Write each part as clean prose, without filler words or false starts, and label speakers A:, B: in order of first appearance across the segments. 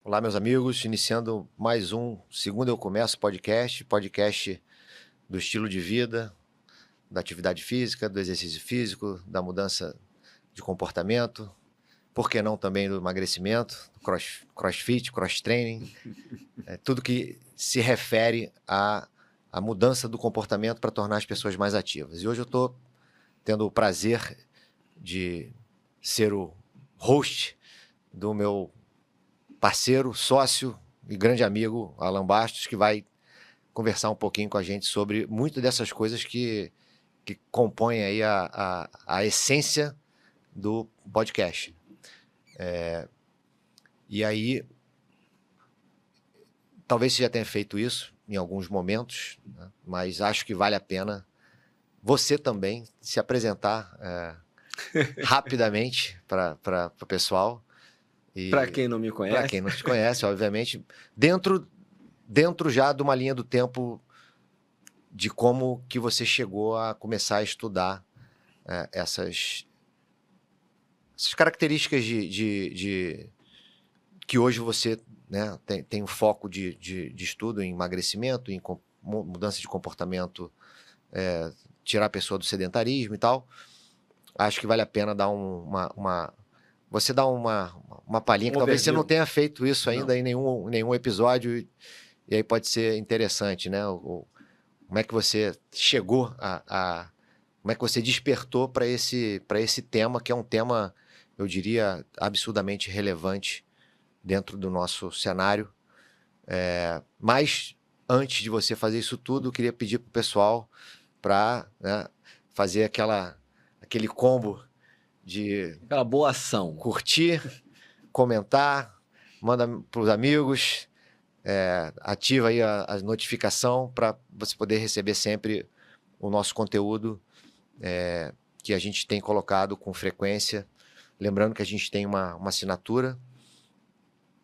A: Olá, meus amigos, iniciando mais um Segundo Eu Começo podcast do estilo de vida, da atividade física, do exercício físico, da mudança de comportamento, por que não também do emagrecimento, do crossfit, cross-training, tudo que se refere à mudança do comportamento para tornar as pessoas mais ativas. E hoje eu estou tendo o prazer de ser o host do meu parceiro, sócio e grande amigo, Alan Bastos, que vai conversar um pouquinho com a gente sobre muitas dessas coisas que compõem aí a essência do podcast. E aí, talvez você já tenha feito isso em alguns momentos, né? Mas acho que vale a pena você também se apresentar rapidamente para o pessoal.
B: Para quem não me
A: Para
B: conhece.
A: quem não te conhece, obviamente, dentro já de uma linha do tempo de como que você chegou a começar a estudar essas características que hoje você, né, tem um foco de estudo em emagrecimento, em mudança de comportamento, tirar a pessoa do sedentarismo e tal. Acho que vale a pena dar você dar uma palhinha, que talvez você não tenha feito isso ainda em nenhum episódio, e aí pode ser interessante, né? Como é que você chegou como é que você despertou para esse tema, que é um tema, eu diria, absurdamente relevante dentro do nosso cenário. Mas, antes de você fazer isso tudo, eu queria pedir para o pessoal para, né, fazer aquele combo de...
B: Aquela boa ação.
A: Curtir, comentar, manda para os amigos, ativa aí a notificação para você poder receber sempre o nosso conteúdo que a gente tem colocado com frequência. Lembrando que a gente tem uma assinatura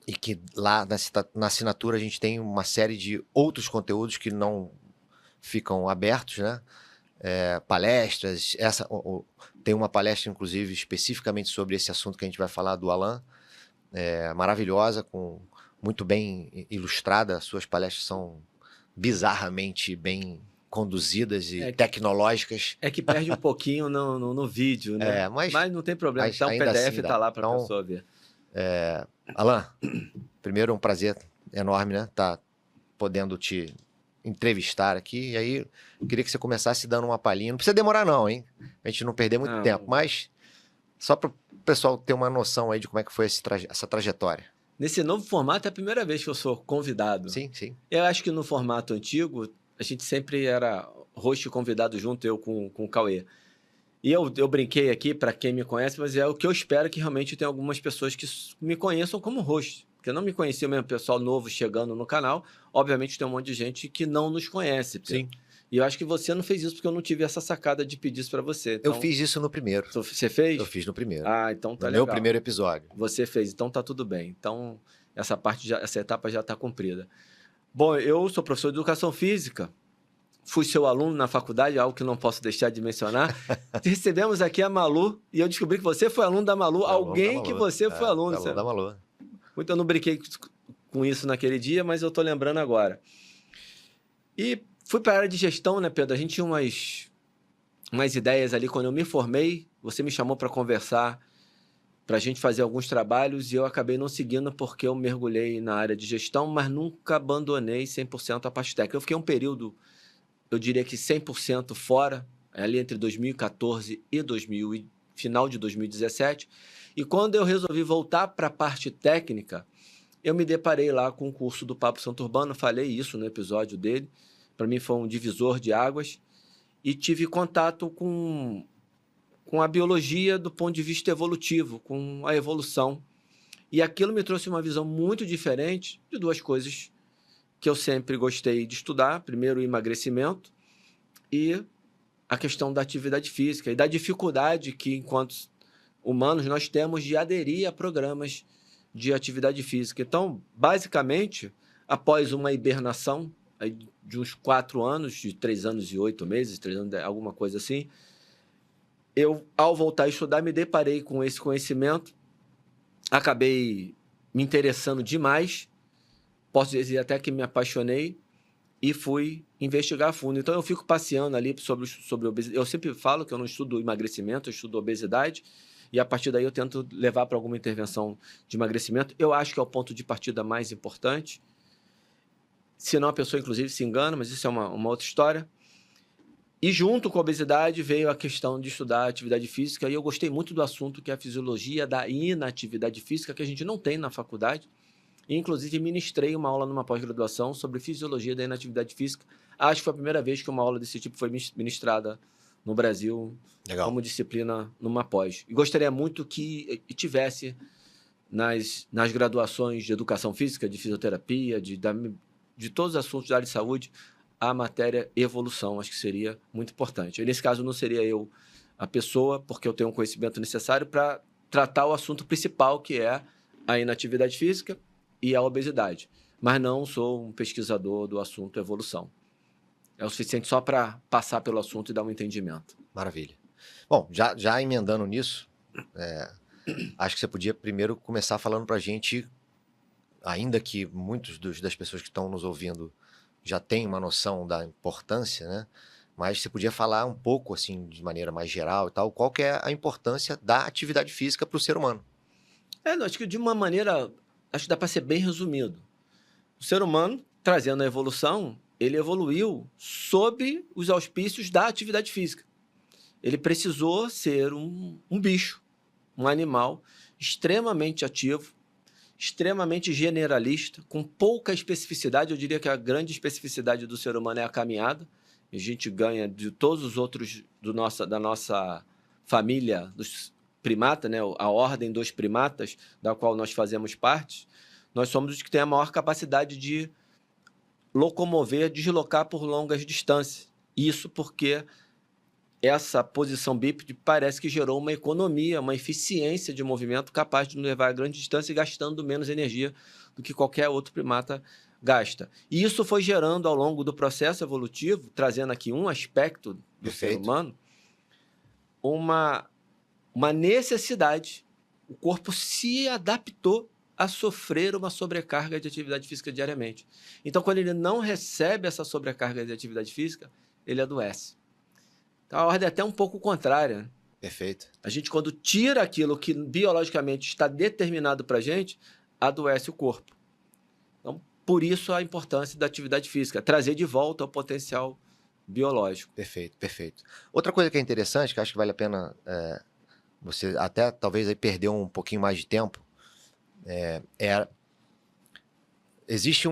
A: e que lá na assinatura a gente tem uma série de outros conteúdos que não ficam abertos, né? Palestras, tem uma palestra, inclusive, especificamente sobre esse assunto que a gente vai falar, do Alan, maravilhosa, muito bem ilustrada. Suas palestras são bizarramente bem conduzidas e tecnológicas.
B: É que perde um pouquinho no vídeo, né? Mas não tem problema, então o PDF está lá para a pessoa ver.
A: Alan, primeiro, um prazer enorme, né? Tá podendo te entrevistar aqui. E aí, eu queria que você começasse dando uma palhinha. Não precisa demorar não, hein? A gente não perder muito tempo, mas só para o pessoal ter uma noção aí de como é que foi essa trajetória.
B: Nesse novo formato é a primeira vez que eu sou convidado.
A: Sim, sim.
B: Eu acho que no formato antigo, a gente sempre era host e convidado junto, eu com o Cauê. E eu brinquei aqui, para quem me conhece, mas é o que eu espero, que realmente tenha algumas pessoas que me conheçam como host. Porque eu não me conhecia mesmo, pessoal novo chegando no canal. Obviamente tem um monte de gente que não nos conhece.
A: Sim.
B: E eu acho que você não fez isso porque eu não tive essa sacada de pedir isso para você.
A: Então, eu fiz isso no primeiro.
B: Você fez?
A: Eu fiz no primeiro.
B: Ah, então tá
A: no
B: legal.
A: meu primeiro episódio.
B: Você fez, então tá tudo bem. Então essa etapa já está cumprida. Bom, eu sou professor de educação física. Fui seu aluno na faculdade, algo que não posso deixar de mencionar. Recebemos aqui a Malu, e eu descobri que você foi aluno da Malu. Que você foi aluno.
A: Aluno da Malu.
B: Eu não brinquei com isso naquele dia, mas eu estou lembrando agora. E fui para a área de gestão, né, Pedro? A gente tinha umas ideias ali quando eu me formei. Você me chamou para conversar, para a gente fazer alguns trabalhos, e eu acabei não seguindo porque eu mergulhei na área de gestão, mas nunca abandonei 100% a parte técnica. Eu fiquei um período, eu diria que 100% fora, ali entre 2014 e final de 2017. E quando eu resolvi voltar para a parte técnica, eu me deparei lá com o curso do Papo Santo Urbano. Falei isso no episódio dele. Para mim foi um divisor de águas. E tive contato com a biologia do ponto de vista evolutivo, com a evolução. E aquilo me trouxe uma visão muito diferente de duas coisas que eu sempre gostei de estudar. Primeiro, o emagrecimento e a questão da atividade física e da dificuldade que, enquanto humanos, nós temos de aderir a programas de atividade física. Então, basicamente, após uma hibernação de uns 4 anos, de 3 anos e 8 meses, 3 anos, alguma coisa assim, eu, ao voltar a estudar, me deparei com esse conhecimento, acabei me interessando demais, posso dizer até que me apaixonei e fui investigar a fundo. Então, eu fico passeando ali sobre obesidade. Eu sempre falo que eu não estudo emagrecimento, eu estudo obesidade, e a partir daí eu tento levar para alguma intervenção de emagrecimento. Eu acho que é o ponto de partida mais importante. Senão a pessoa, inclusive, se engana, mas isso é uma outra história. E junto com a obesidade veio a questão de estudar atividade física, e eu gostei muito do assunto, que é a fisiologia da inatividade física, que a gente não tem na faculdade. E, inclusive, ministrei uma aula numa pós-graduação sobre fisiologia da inatividade física. Acho que foi a primeira vez que uma aula desse tipo foi ministrada no Brasil. Legal. Como disciplina numa pós. E gostaria muito que tivesse nas graduações de educação física, de fisioterapia, de todos os assuntos da área de saúde, a matéria evolução. Acho que seria muito importante. E, nesse caso, não seria eu a pessoa, porque eu tenho um conhecimento necessário para tratar o assunto principal, que é a inatividade física e a obesidade. Mas não sou um pesquisador do assunto evolução. É o suficiente só para passar pelo assunto e dar um entendimento.
A: Maravilha. Bom, já emendando nisso, acho que você podia primeiro começar falando para a gente, ainda que muitos das pessoas que estão nos ouvindo já têm uma noção da importância, né? Mas você podia falar um pouco, assim, de maneira mais geral e tal, qual que é a importância da atividade física para o ser humano?
B: Acho que de uma maneira, acho que dá para ser bem resumido. O ser humano, trazendo a evolução, ele evoluiu sob os auspícios da atividade física. Ele precisou ser um bicho, um animal extremamente ativo, extremamente generalista, com pouca especificidade. Eu diria que a grande especificidade do ser humano é a caminhada. A gente ganha de todos os outros da nossa família, dos primatas, né? A ordem dos primatas, da qual nós fazemos parte. Nós somos os que têm a maior capacidade de locomover, deslocar por longas distâncias. Isso porque essa posição bípede parece que gerou uma economia, uma eficiência de movimento capaz de nos levar a grande distância e gastando menos energia do que qualquer outro primata gasta. E isso foi gerando ao longo do processo evolutivo, trazendo aqui um aspecto do ser humano, uma necessidade. O corpo se adaptou a sofrer uma sobrecarga de atividade física diariamente. Então, quando ele não recebe essa sobrecarga de atividade física, ele adoece. Então, a ordem é até um pouco contrária.
A: Perfeito.
B: A gente, quando tira aquilo que biologicamente está determinado para a gente, adoece o corpo. Então, por isso a importância da atividade física, trazer de volta o potencial biológico.
A: Perfeito, perfeito. Outra coisa que é interessante, que acho que vale a pena você até talvez aí perder um pouquinho mais de tempo, existe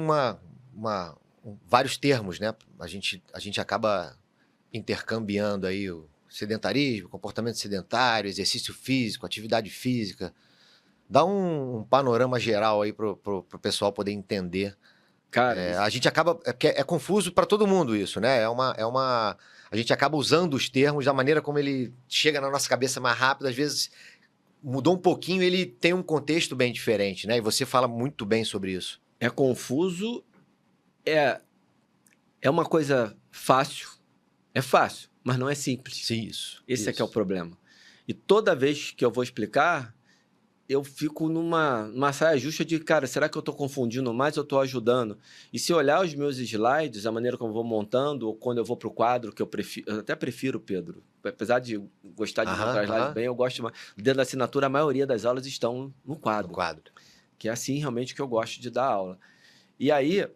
A: vários termos, né? A gente acaba intercambiando aí o sedentarismo, comportamento sedentário, exercício físico, atividade física. Dá um panorama geral aí pro pessoal poder entender. Cara, a gente acaba... É confuso para todo mundo isso, né? A gente acaba usando os termos da maneira como ele chega na nossa cabeça mais rápido. Às vezes mudou um pouquinho, ele tem um contexto bem diferente, né? E você fala muito bem sobre isso.
B: É confuso, é uma coisa fácil. É fácil, mas não é simples.
A: Sim, isso.
B: Esse é que é o problema. E toda vez que eu vou explicar, eu fico numa saia justa de, cara, será que eu estou confundindo mais ou eu estou ajudando? E se olhar os meus slides, a maneira como eu vou montando, ou quando eu vou para o quadro, que eu até prefiro, Pedro, apesar de gostar de montar slides bem, eu gosto mais. Dentro da assinatura, a maioria das aulas estão no quadro. Que é assim realmente que eu gosto de dar aula. E aí,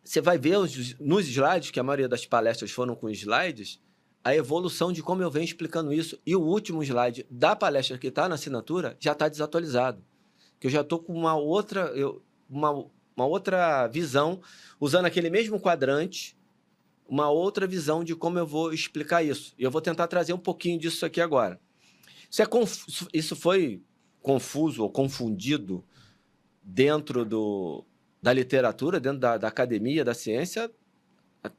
B: você vai ver nos slides, que a maioria das palestras foram com slides, a evolução de como eu venho explicando isso. E o último slide da palestra que está na assinatura já está desatualizado. Que eu já estou com uma outra visão, usando aquele mesmo quadrante, uma outra visão de como eu vou explicar isso. E eu vou tentar trazer um pouquinho disso aqui agora. Isso foi confuso ou confundido dentro da literatura, dentro da academia, da ciência.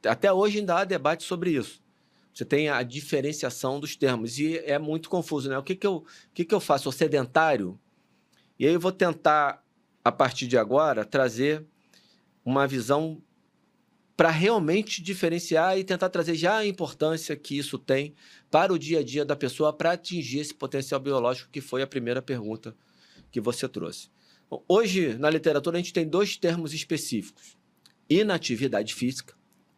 B: Até hoje ainda há debate sobre isso. Você tem a diferenciação dos termos e é muito confuso, né? O que eu faço? Sou sedentário? E aí eu vou tentar, a partir de agora, trazer uma visão para realmente diferenciar e tentar trazer já a importância que isso tem para o dia a dia da pessoa para atingir esse potencial biológico, que foi a primeira pergunta que você trouxe. Hoje, na literatura, a gente tem 2 termos específicos: inatividade física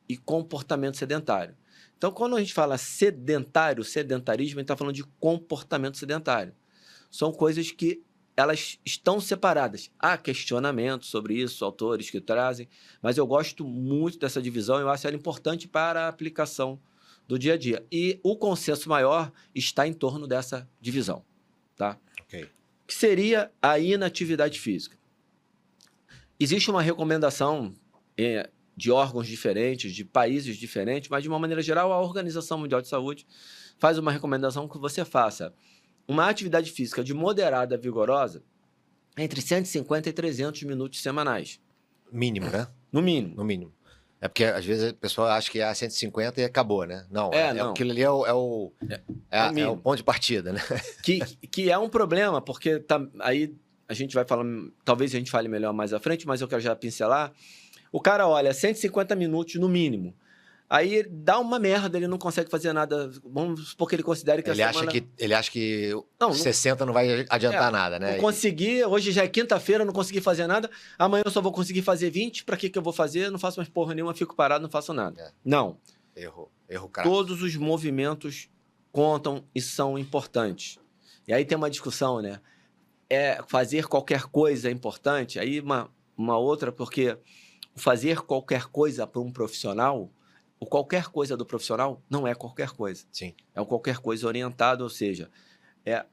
B: e comportamento sedentário. Então, quando a gente fala sedentário, sedentarismo, a gente está falando de comportamento sedentário. São coisas que elas estão separadas. Há questionamentos sobre isso, autores que trazem, mas eu gosto muito dessa divisão, eu acho ela importante para a aplicação do dia a dia. E o consenso maior está em torno dessa divisão, tá?
A: Ok.
B: Que seria a inatividade física. Existe uma recomendação de órgãos diferentes, de países diferentes, mas, de uma maneira geral, a Organização Mundial de Saúde faz uma recomendação que você faça uma atividade física de moderada a vigorosa entre 150 e 300 minutos semanais.
A: Mínimo, né?
B: No mínimo.
A: No mínimo. É porque, às vezes, a pessoa acha que é 150 e acabou, né? Não,
B: não.
A: aquilo ali é o ponto de partida, né?
B: Que é um problema, porque aí a gente vai falar, talvez a gente fale melhor mais à frente, mas eu quero já pincelar. O cara olha 150 minutos no mínimo. Aí dá uma merda, ele não consegue fazer nada. Vamos supor que ele considere que
A: ele
B: a semana...
A: Ele acha que 60 não vai adiantar nada, né?
B: Não consegui, hoje já é quinta-feira, não consegui fazer nada. Amanhã eu só vou conseguir fazer 20. Pra que eu vou fazer? Não faço mais porra nenhuma, fico parado, não faço nada. Não.
A: Erro crasso.
B: Todos os movimentos contam e são importantes. E aí tem uma discussão, né? Fazer qualquer coisa é importante? Aí uma outra, porque fazer qualquer coisa para um profissional, o qualquer coisa do profissional não é qualquer coisa.
A: Sim.
B: É o qualquer coisa orientado, ou seja, é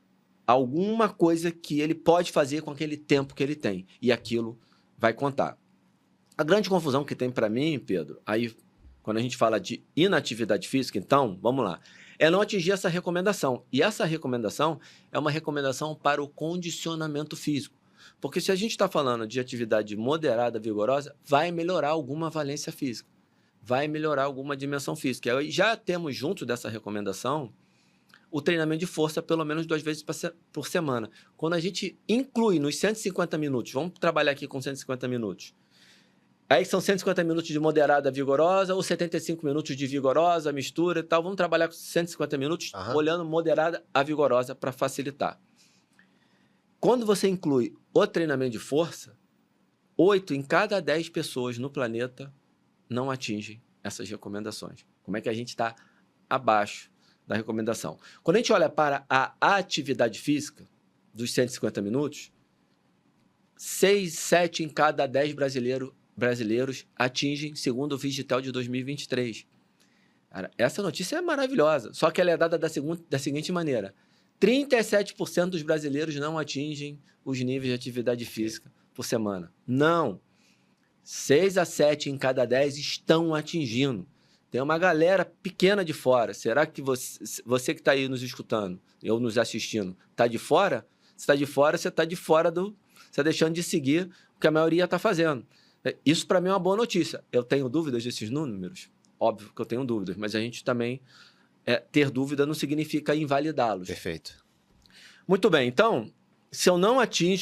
B: alguma coisa que ele pode fazer com aquele tempo que ele tem. E aquilo vai contar. A grande confusão que tem para mim, Pedro, aí quando a gente fala de inatividade física, então, vamos lá, é não atingir essa recomendação. E essa recomendação é uma recomendação para o condicionamento físico. Porque se a gente está falando de atividade moderada, vigorosa, vai melhorar alguma valência física. Vai melhorar alguma dimensão física. E já temos junto dessa recomendação o treinamento de força pelo menos 2 vezes por semana. Quando a gente inclui nos 150 minutos, vamos trabalhar aqui com 150 minutos, aí são 150 minutos de moderada a vigorosa ou 75 minutos de vigorosa, mistura e tal. Vamos trabalhar com 150 minutos, olhando moderada a vigorosa para facilitar. Quando você inclui o treinamento de força, 8 em cada 10 pessoas no planeta não atingem essas recomendações. Como é que a gente está abaixo da recomendação? Quando a gente olha para a atividade física dos 150 minutos, 6, 7 em cada 10 brasileiros atingem, segundo o Vigitel de 2023. Cara, essa notícia é maravilhosa, só que ela é dada da seguinte maneira: 37% dos brasileiros não atingem os níveis de atividade física por semana. Não. 6 a 7 em cada 10 estão atingindo. Tem uma galera pequena de fora. Será que você que está aí nos escutando ou nos assistindo, está de fora? Se está de fora, você está de fora Você está deixando de seguir o que a maioria está fazendo. Isso, para mim, é uma boa notícia. Eu tenho dúvidas desses números? Óbvio que eu tenho dúvidas, mas a gente também... ter dúvida não significa invalidá-los.
A: Perfeito.
B: Muito bem, então, se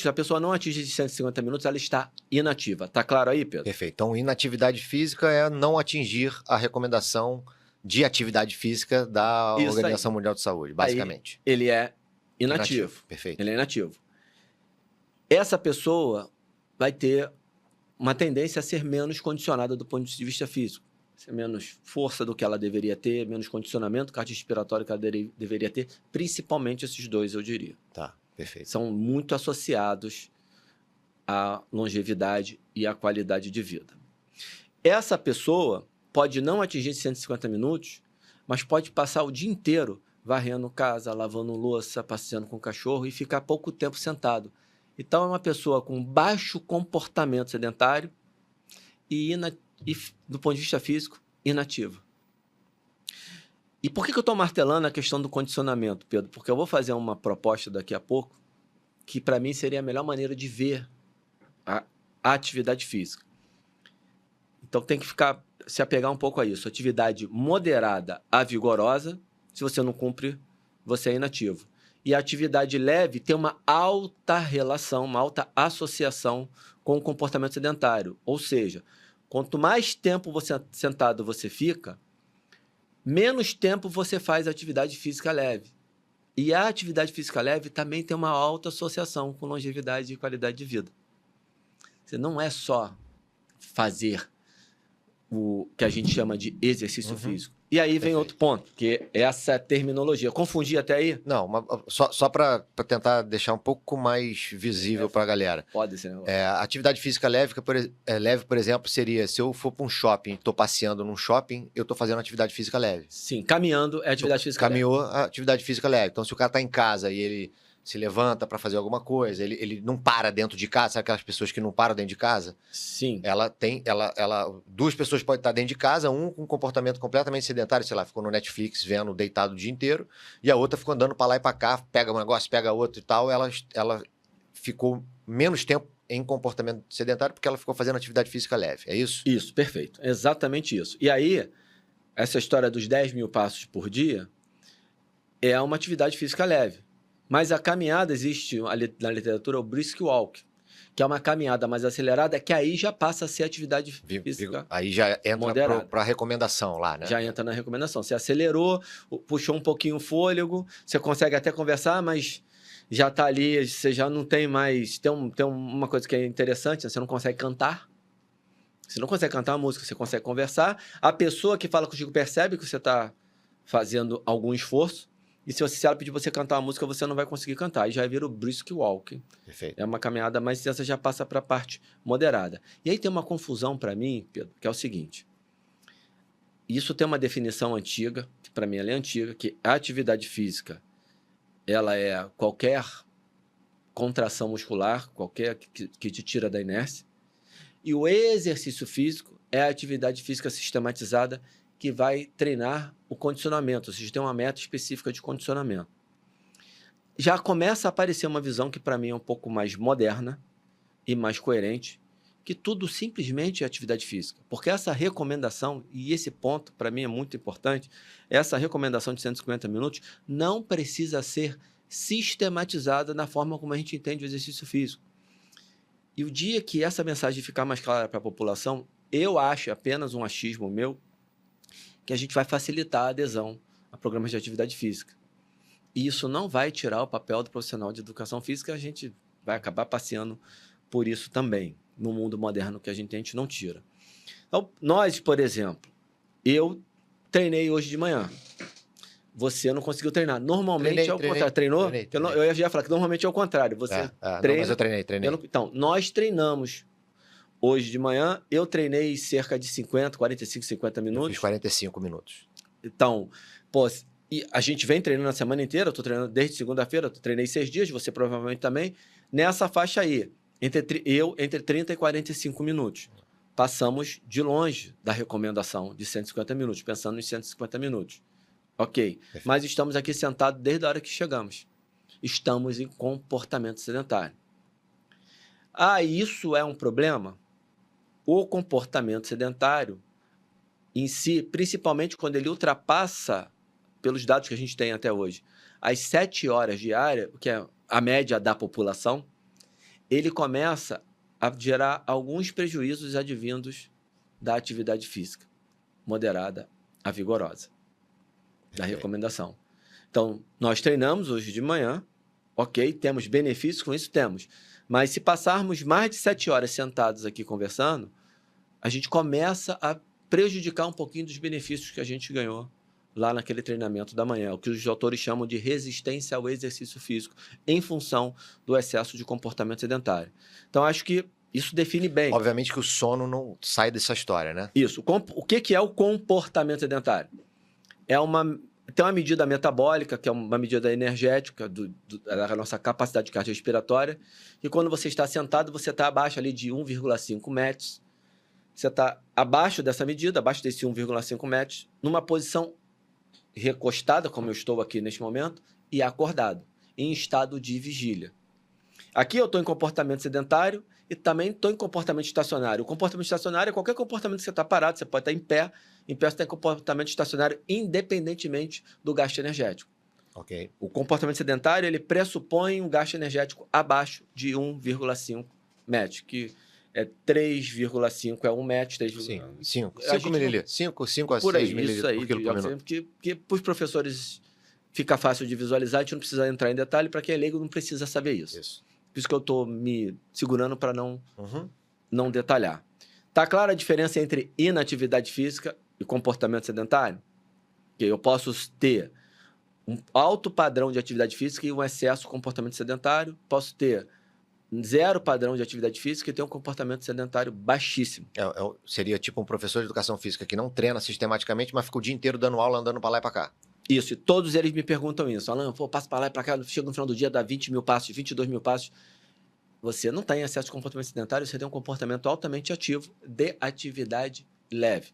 B: a pessoa não atinge esses 150 minutos, ela está inativa. Tá claro aí, Pedro?
A: Perfeito. Então, inatividade física é não atingir a recomendação de atividade física da Organização Mundial de Saúde, basicamente.
B: Aí, ele é inativo.
A: Perfeito.
B: Ele é inativo. Essa pessoa vai ter uma tendência a ser menos condicionada do ponto de vista físico. Menos força do que ela deveria ter, menos condicionamento cardiorrespiratório que ela deveria ter, principalmente esses 2, eu diria.
A: Tá, perfeito.
B: São muito associados à longevidade e à qualidade de vida. Essa pessoa pode não atingir 150 minutos, mas pode passar o dia inteiro varrendo casa, lavando louça, passeando com o cachorro e ficar pouco tempo sentado. Então, é uma pessoa com baixo comportamento sedentário e do ponto de vista físico, inativa. E por que eu estou martelando a questão do condicionamento, Pedro? Porque eu vou fazer uma proposta daqui a pouco que, para mim, seria a melhor maneira de ver a atividade física. Então, tem que se apegar um pouco a isso. Atividade moderada a vigorosa, se você não cumpre, você é inativo. E a atividade leve tem uma alta relação, uma alta associação com o comportamento sedentário. Ou seja, quanto mais tempo sentado você fica, menos tempo você faz atividade física leve. E a atividade física leve também tem uma alta associação com longevidade e qualidade de vida. Você não é só fazer o que a gente chama de exercício físico. E aí vem
A: Perfeito.
B: outro ponto, que é essa terminologia. Confundi até aí?
A: Não, só para tentar deixar um pouco mais visível para a galera.
B: Pode ser.
A: Atividade física leve, por exemplo, seria se eu for para um shopping, estou passeando num shopping, eu estou fazendo atividade física leve.
B: Sim, caminhando é atividade física leve.
A: Caminhou a atividade física leve. Então, se o cara está em casa e ele se levanta para fazer alguma coisa, ele não para dentro de casa, sabe aquelas pessoas que não param dentro de casa?
B: Sim.
A: Duas pessoas podem estar dentro de casa, um com um comportamento completamente sedentário, sei lá, ficou no Netflix vendo, deitado o dia inteiro, e a outra ficou andando para lá e para cá, pega um negócio, pega outro e tal, ela ficou menos tempo em comportamento sedentário porque ela ficou fazendo atividade física leve, é isso?
B: Isso, perfeito. Exatamente isso. E aí, essa história dos 10 mil passos por dia é uma atividade física leve. Mas a caminhada existe na literatura o brisk walk, que é uma caminhada mais acelerada, que aí já passa a ser atividade física.
A: Aí já entra para a recomendação lá, né?
B: Já entra na recomendação. Você acelerou, puxou um pouquinho o fôlego, você consegue até conversar, mas já está ali, você já não tem mais... Tem uma coisa que é interessante, você não consegue cantar. Você não consegue cantar a música, você consegue conversar. A pessoa que fala contigo percebe que você está fazendo algum esforço. E se ela pedir você cantar uma música, você não vai conseguir cantar. Aí já vira o brisk walk.
A: Perfeito.
B: É uma caminhada mais extensa, já passa para a parte moderada. E aí tem uma confusão para mim, Pedro, que é o seguinte. Isso tem uma definição antiga, que para mim ela é antiga, que a atividade física ela é qualquer contração muscular, qualquer que te tira da inércia. E o exercício físico é a atividade física sistematizada que vai treinar o condicionamento, ou seja, tem uma meta específica de condicionamento. Já começa a aparecer uma visão que para mim é um pouco mais moderna e mais coerente, que tudo simplesmente é atividade física. Porque essa recomendação, e esse ponto para mim é muito importante, essa recomendação de 150 minutos não precisa ser sistematizada na forma como a gente entende o exercício físico. E o dia que essa mensagem ficar mais clara para a população, eu acho, apenas um achismo meu, que a gente vai facilitar a adesão a programas de atividade física. E isso não vai tirar o papel do profissional de educação física, a gente vai acabar passeando por isso também. No mundo moderno que a gente não tira. Então, nós, por exemplo, eu treinei hoje de manhã. Você não conseguiu treinar. Normalmente é o contrário. Treinou?
A: Treinei.
B: Eu já ia falar que normalmente é o contrário. Você treina...
A: Não, mas eu treinei.
B: Então, nós treinamos hoje de manhã. Eu treinei cerca de 45, 50 minutos.
A: Eu fiz 45 minutos.
B: Então, pô, e a gente vem treinando a semana inteira. Eu tô treinando desde segunda-feira. Eu treinei 6 dias, você provavelmente também. Nessa faixa aí, entre 30 e 45 minutos. Passamos de longe da recomendação de 150 minutos, pensando em 150 minutos. Ok,
A: Perfeito.
B: Mas estamos aqui sentados desde a hora que chegamos. Estamos em comportamento sedentário. Isso é um problema? O comportamento sedentário em si, principalmente quando ele ultrapassa, pelos dados que a gente tem até hoje, as 7 horas diárias, que é a média da população, ele começa a gerar alguns prejuízos advindos da atividade física moderada a vigorosa, da recomendação. Então, nós treinamos hoje de manhã, ok, temos benefícios com isso? Temos. Mas se passarmos mais de 7 horas sentados aqui conversando, a gente começa a prejudicar um pouquinho dos benefícios que a gente ganhou lá naquele treinamento da manhã, o que os autores chamam de resistência ao exercício físico, em função do excesso de comportamento sedentário. Então, acho que isso define bem.
A: Obviamente que o sono não sai dessa história, né?
B: Isso. O que é o comportamento sedentário? Tem uma medida metabólica, que é uma medida energética da nossa capacidade cardiorrespiratória, e quando você está sentado, você está abaixo ali de 1,5 metros. Você está abaixo dessa medida, abaixo desse 1,5 metros, numa posição recostada, como eu estou aqui neste momento, e acordado, em estado de vigília. Aqui eu estou em comportamento sedentário e também estou em comportamento estacionário. O comportamento estacionário é qualquer comportamento que você está parado, você pode estar em pé você está em comportamento estacionário independentemente do gasto energético.
A: Ok.
B: O comportamento sedentário, ele pressupõe um gasto energético abaixo de 1,5 metros, que é 3,5 é 1 metro,
A: 5 mililitros. 5 a 6 mililitros por quilo por minuto.
B: Que para os professores fica fácil de visualizar, a gente não precisa entrar em detalhe, para quem é leigo não precisa saber isso.
A: Isso.
B: Por isso que eu estou me segurando para
A: Uhum.
B: não detalhar. Tá clara a diferença entre inatividade física e comportamento sedentário? Que eu posso ter um alto padrão de atividade física e um excesso de comportamento sedentário. Posso ter zero padrão de atividade física e ter um comportamento sedentário baixíssimo.
A: Seria tipo um professor de educação física que não treina sistematicamente, mas fica o dia inteiro dando aula, andando para lá e para cá.
B: Isso, e todos eles me perguntam isso. Alan, pô, passo para lá e para cá, chego no final do dia, dá 20 mil passos, 22 mil passos. Você não tem excesso de comportamento sedentário, você tem um comportamento altamente ativo de atividade leve.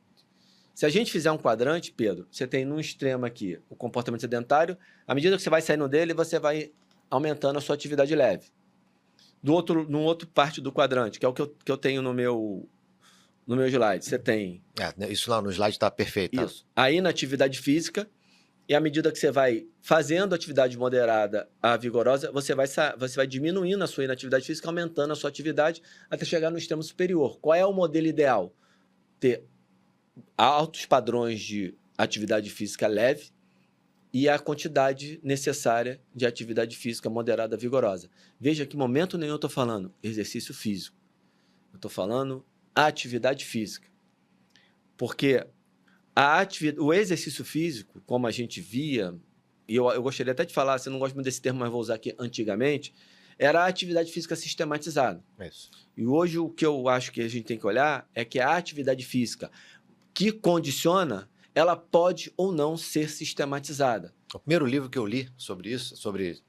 B: Se a gente fizer um quadrante, Pedro, você tem num extremo aqui o comportamento sedentário, à medida que você vai saindo dele, você vai aumentando a sua atividade leve. No outro parte do quadrante, que é o que eu tenho no meu slide, você tem...
A: Isso lá no slide está perfeito. Tá?
B: Isso. A inatividade física, e à medida que você vai fazendo atividade moderada a vigorosa, você vai diminuindo a sua inatividade física, aumentando a sua atividade, até chegar no extremo superior. Qual é o modelo ideal? Ter altos padrões de atividade física leve e a quantidade necessária de atividade física moderada vigorosa. Veja que em momento nenhum eu estou falando exercício físico. Eu estou falando atividade física. Porque o exercício físico, como a gente via, e eu gostaria até de falar, você não gosta muito desse termo, mas vou usar aqui antigamente, era a atividade física sistematizada.
A: Isso.
B: E hoje o que eu acho que a gente tem que olhar é que a atividade física que condiciona, ela pode ou não ser sistematizada.
A: O primeiro livro que eu li sobre isso, sobre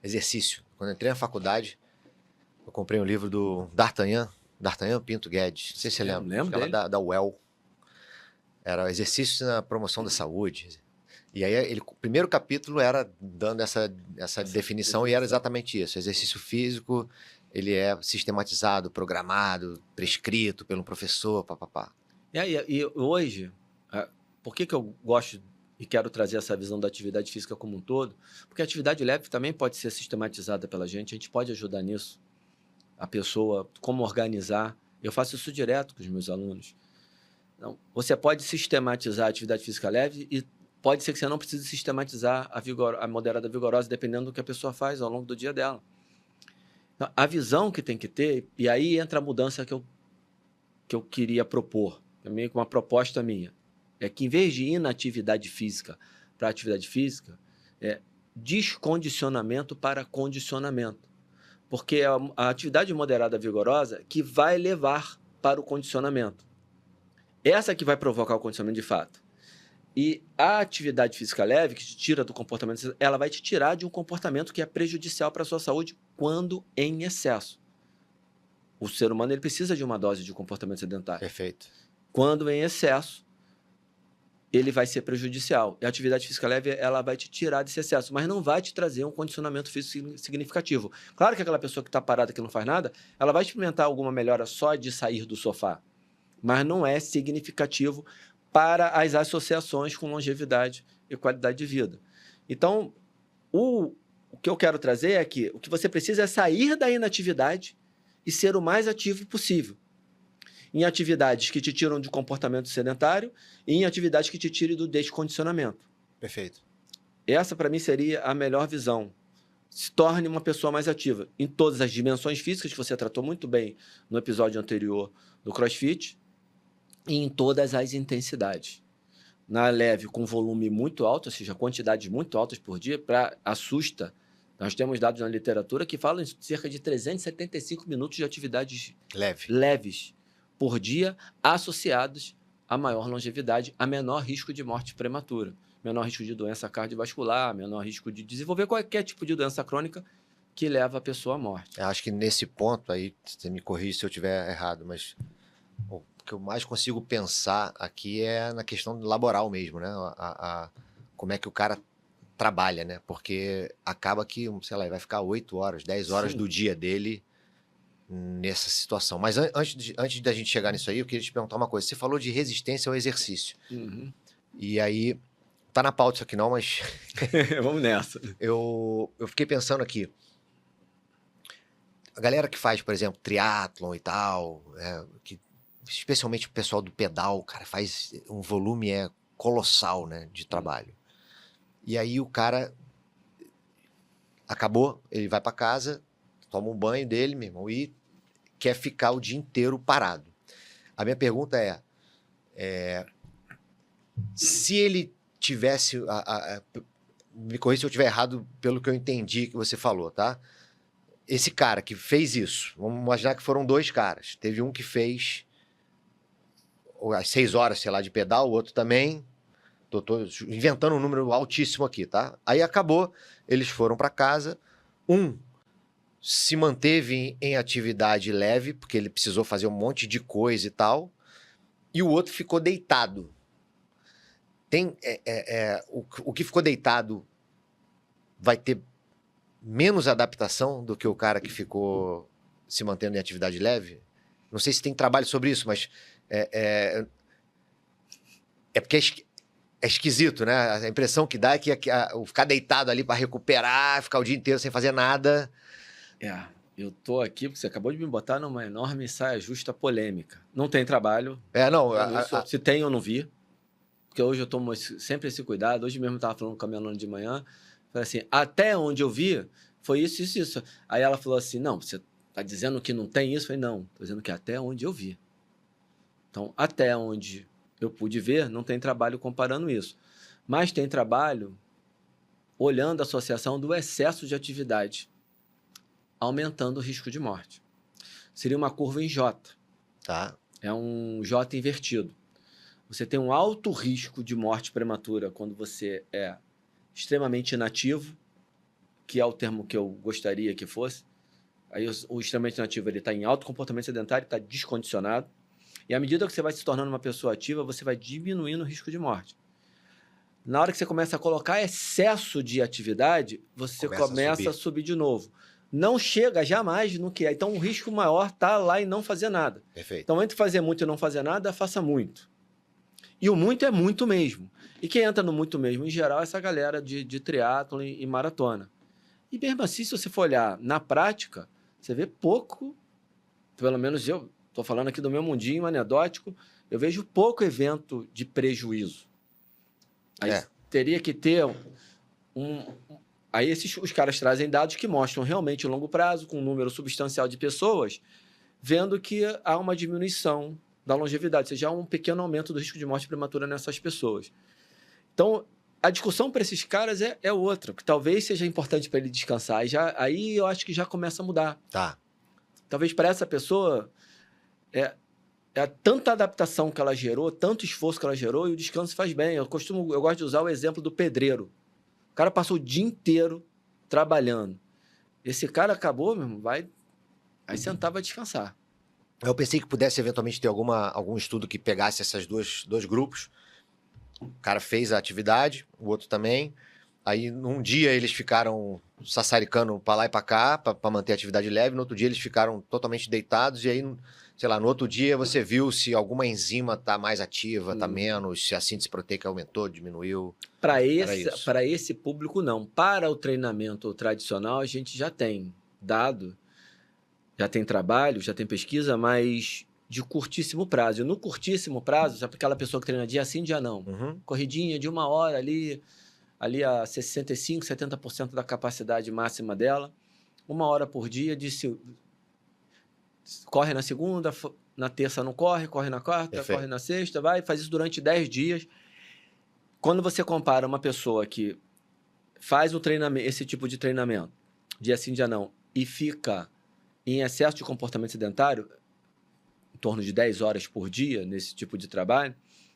A: exercício, quando eu entrei na faculdade, eu comprei um livro do D'Artagnan Pinto Guedes, não sei se você lembra.
B: Lembro dele.
A: Da UEL. Era exercício na promoção da saúde. E aí, o primeiro capítulo era dando essa definição, e era exatamente isso. Exercício físico, ele é sistematizado, programado, prescrito pelo professor, papapá.
B: E hoje, por que eu gosto e quero trazer essa visão da atividade física como um todo? Porque a atividade leve também pode ser sistematizada pela gente, a gente pode ajudar nisso. A pessoa, como organizar. Eu faço isso direto com os meus alunos. Então, você pode sistematizar a atividade física leve e pode ser que você não precise sistematizar a moderada vigorosa, dependendo do que a pessoa faz ao longo do dia dela. Então, a visão que tem que ter, e aí entra a mudança que eu queria propor, é meio que uma proposta minha, é que em vez de inatividade física para atividade física, é descondicionamento para condicionamento. Porque é a atividade moderada vigorosa que vai levar para o condicionamento. Essa que vai provocar o condicionamento de fato. E a atividade física leve, que te tira do comportamento, ela vai te tirar de um comportamento que é prejudicial para a sua saúde quando em excesso. O ser humano ele precisa de uma dose de comportamento sedentário.
A: Perfeito.
B: Quando em excesso, ele vai ser prejudicial. E a atividade física leve, ela vai te tirar desse excesso, mas não vai te trazer um condicionamento físico significativo. Claro que aquela pessoa que está parada, que não faz nada, ela vai experimentar alguma melhora só de sair do sofá, mas não é significativo para as associações com longevidade e qualidade de vida. Então, o que eu quero trazer é que o que você precisa é sair da inatividade e ser o mais ativo possível. Em atividades que te tiram de comportamento sedentário e em atividades que te tirem do descondicionamento.
A: Perfeito.
B: Essa, para mim, seria a melhor visão. Se torne uma pessoa mais ativa em todas as dimensões físicas, que você tratou muito bem no episódio anterior do CrossFit, e em todas as intensidades. Na leve, com volume muito alto, ou seja, quantidades muito altas por dia, assusta. Nós temos dados na literatura que falam em cerca de 375 minutos de atividades leves por dia, associados a maior longevidade, a menor risco de morte prematura, menor risco de doença cardiovascular, menor risco de desenvolver qualquer tipo de doença crônica que leva a pessoa à morte.
A: Eu acho que nesse ponto aí, você me corrige se eu estiver errado, mas o que eu mais consigo pensar aqui é na questão laboral mesmo, né? Como é que o cara trabalha, né? Porque acaba que, sei lá, vai ficar 8 horas, 10 horas do dia dele nessa situação. Mas antes da gente chegar nisso aí, eu queria te perguntar uma coisa. Você falou de resistência ao exercício.
B: Uhum.
A: E aí, tá na pauta isso aqui não, mas...
B: Vamos nessa.
A: Eu fiquei pensando aqui. A galera que faz, por exemplo, triatlon e tal, especialmente o pessoal do pedal, cara, faz um volume colossal, né, de trabalho. E aí o cara acabou, ele vai para casa, toma um banho dele, meu irmão, e quer ficar o dia inteiro parado. A minha pergunta se ele tivesse... me corrija se eu estiver errado pelo que eu entendi que você falou, tá? Esse cara que fez isso, vamos imaginar que foram 2 caras. Teve um que fez as 6 horas, sei lá, de pedal, o outro também. Tô inventando um número altíssimo aqui, tá? Aí acabou, eles foram para casa. Um se manteve em atividade leve, porque ele precisou fazer um monte de coisa e tal. E o outro ficou deitado. O que ficou deitado vai ter menos adaptação do que o cara que ficou se mantendo em atividade leve? Não sei se tem trabalho sobre isso, mas é porque é esquisito, né? A impressão que dá é que o ficar deitado ali para recuperar, ficar o dia inteiro sem fazer nada.
B: Eu tô aqui porque você acabou de me botar numa enorme saia justa polêmica. Não tem trabalho.
A: Não.
B: Se tem, eu não vi. Porque hoje eu tomo sempre esse cuidado. Hoje mesmo eu estava falando com a minha aluna de manhã. Falei assim, até onde eu vi, foi isso, isso, isso. Aí ela falou assim, não, você está dizendo que não tem isso? Eu falei, não, estou dizendo que até onde eu vi. Então, até onde eu pude ver, não tem trabalho comparando isso. Mas tem trabalho olhando a associação do excesso de atividade, aumentando o risco de morte. Seria uma curva em J.
A: Tá.
B: É um J invertido. Você tem um alto risco de morte prematura quando você é extremamente inativo, que é o termo que eu gostaria que fosse. Aí o extremamente inativo está em alto comportamento sedentário, está descondicionado. E à medida que você vai se tornando uma pessoa ativa, você vai diminuindo o risco de morte. Na hora que você começa a colocar excesso de atividade, você começa a subir de novo. Não chega jamais no que é. Então, o risco maior está lá em não fazer nada.
A: Perfeito.
B: Então, entre fazer muito e não fazer nada, faça muito. E o muito é muito mesmo. E quem entra no muito mesmo, em geral, é essa galera de triatlon e maratona. E mesmo assim, se você for olhar na prática, você vê pouco, pelo menos eu estou falando aqui do meu mundinho anedótico, eu vejo pouco evento de prejuízo. Aí teria que ter Aí os caras trazem dados que mostram realmente o longo prazo, com um número substancial de pessoas, vendo que há uma diminuição da longevidade, ou seja, há um pequeno aumento do risco de morte prematura nessas pessoas. Então, a discussão para esses caras é outra, que talvez seja importante para ele descansar. Aí eu acho que já começa a mudar.
A: Tá.
B: Talvez para essa pessoa é tanta adaptação que ela gerou, tanto esforço que ela gerou, e o descanso faz bem. Eu gosto de usar o exemplo do pedreiro. O cara passou o dia inteiro trabalhando. Esse cara acabou, meu irmão, vai sentar, vai descansar.
A: Eu pensei que pudesse eventualmente ter algum estudo que pegasse esses dois grupos. O cara fez a atividade, o outro também. Aí, num dia, eles ficaram sassaricando para lá e para cá, para manter a atividade leve. No outro dia, eles ficaram totalmente deitados. E aí, sei lá, no outro dia, você viu se alguma enzima está mais ativa, está menos, se a síntese proteica aumentou, diminuiu.
B: Para esse público, não. Para o treinamento tradicional, a gente já tem dado, já tem trabalho, já tem pesquisa, mas de curtíssimo prazo. E no curtíssimo prazo, sabe aquela pessoa que treina dia sim, dia não. Corridinha de 1 hora ali a 65%, 70% da capacidade máxima dela, 1 hora por dia, corre na segunda, na terça não corre na quarta,
A: Perfeito.
B: corre na sexta, faz isso durante 10 dias. Quando você compara uma pessoa que faz esse tipo de treinamento, dia sim, dia não, e fica em excesso de comportamento sedentário, em torno de 10 horas por dia nesse tipo de trabalho,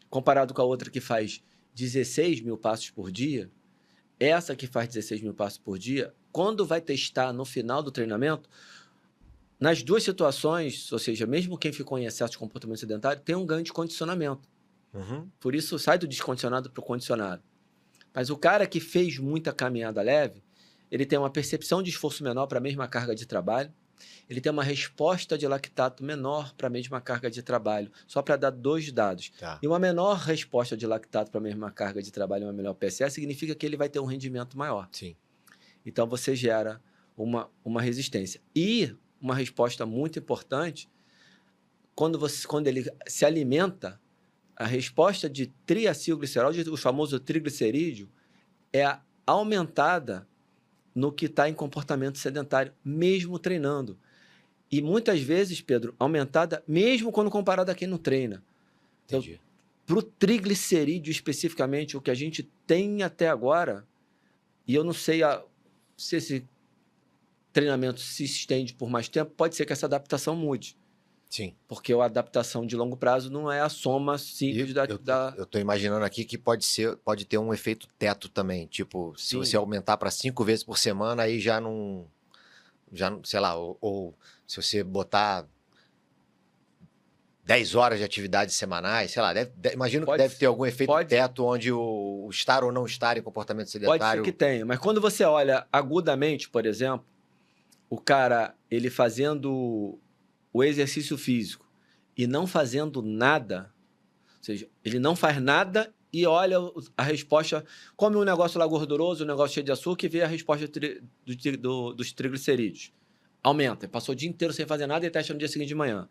B: comparado com a outra que faz 16 mil passos por dia, essa que faz 16 mil passos por dia, quando vai testar no final do treinamento, nas duas situações, ou seja, mesmo quem ficou em excesso de comportamento sedentário, tem um ganho de condicionamento. Por isso, sai do descondicionado para o condicionado. Mas o cara que fez muita caminhada leve, ele tem uma percepção de esforço menor para a mesma carga de trabalho, ele tem uma resposta de lactato menor para a mesma carga de trabalho, só para dar 2 dados.
A: Tá.
B: E uma menor resposta de lactato para a mesma carga de trabalho, uma melhor PSE, significa que ele vai ter um rendimento maior.
A: Sim.
B: Então, você gera uma resistência. E uma resposta muito importante, quando ele se alimenta, a resposta de triacilglicerol, o famoso triglicerídeo, é aumentada no que está em comportamento sedentário, mesmo treinando. E muitas vezes, Pedro, aumentada mesmo quando comparada a quem não treina.
A: Entendi.
B: Para o triglicerídeo especificamente, o que a gente tem até agora, e eu não sei se esse treinamento se estende por mais tempo, pode ser que essa adaptação mude.
A: Sim.
B: Porque a adaptação de longo prazo não é a soma simples
A: Eu estou imaginando aqui que pode ter um efeito teto também. Tipo, se você aumentar para 5 vezes por semana, aí já não, sei lá, ou se você botar 10 horas de atividades semanais, sei lá, imagino que deve ter algum efeito teto onde o estar ou não estar em comportamento sedentário...
B: Pode ser que tenha, mas quando você olha agudamente, por exemplo, o cara, ele fazendo o exercício físico e não fazendo nada, ou seja, ele não faz nada e olha a resposta, come um negócio lá gorduroso, um negócio cheio de açúcar e vê a resposta dos triglicerídeos. Aumenta, ele passou o dia inteiro sem fazer nada e testa no dia seguinte de manhã.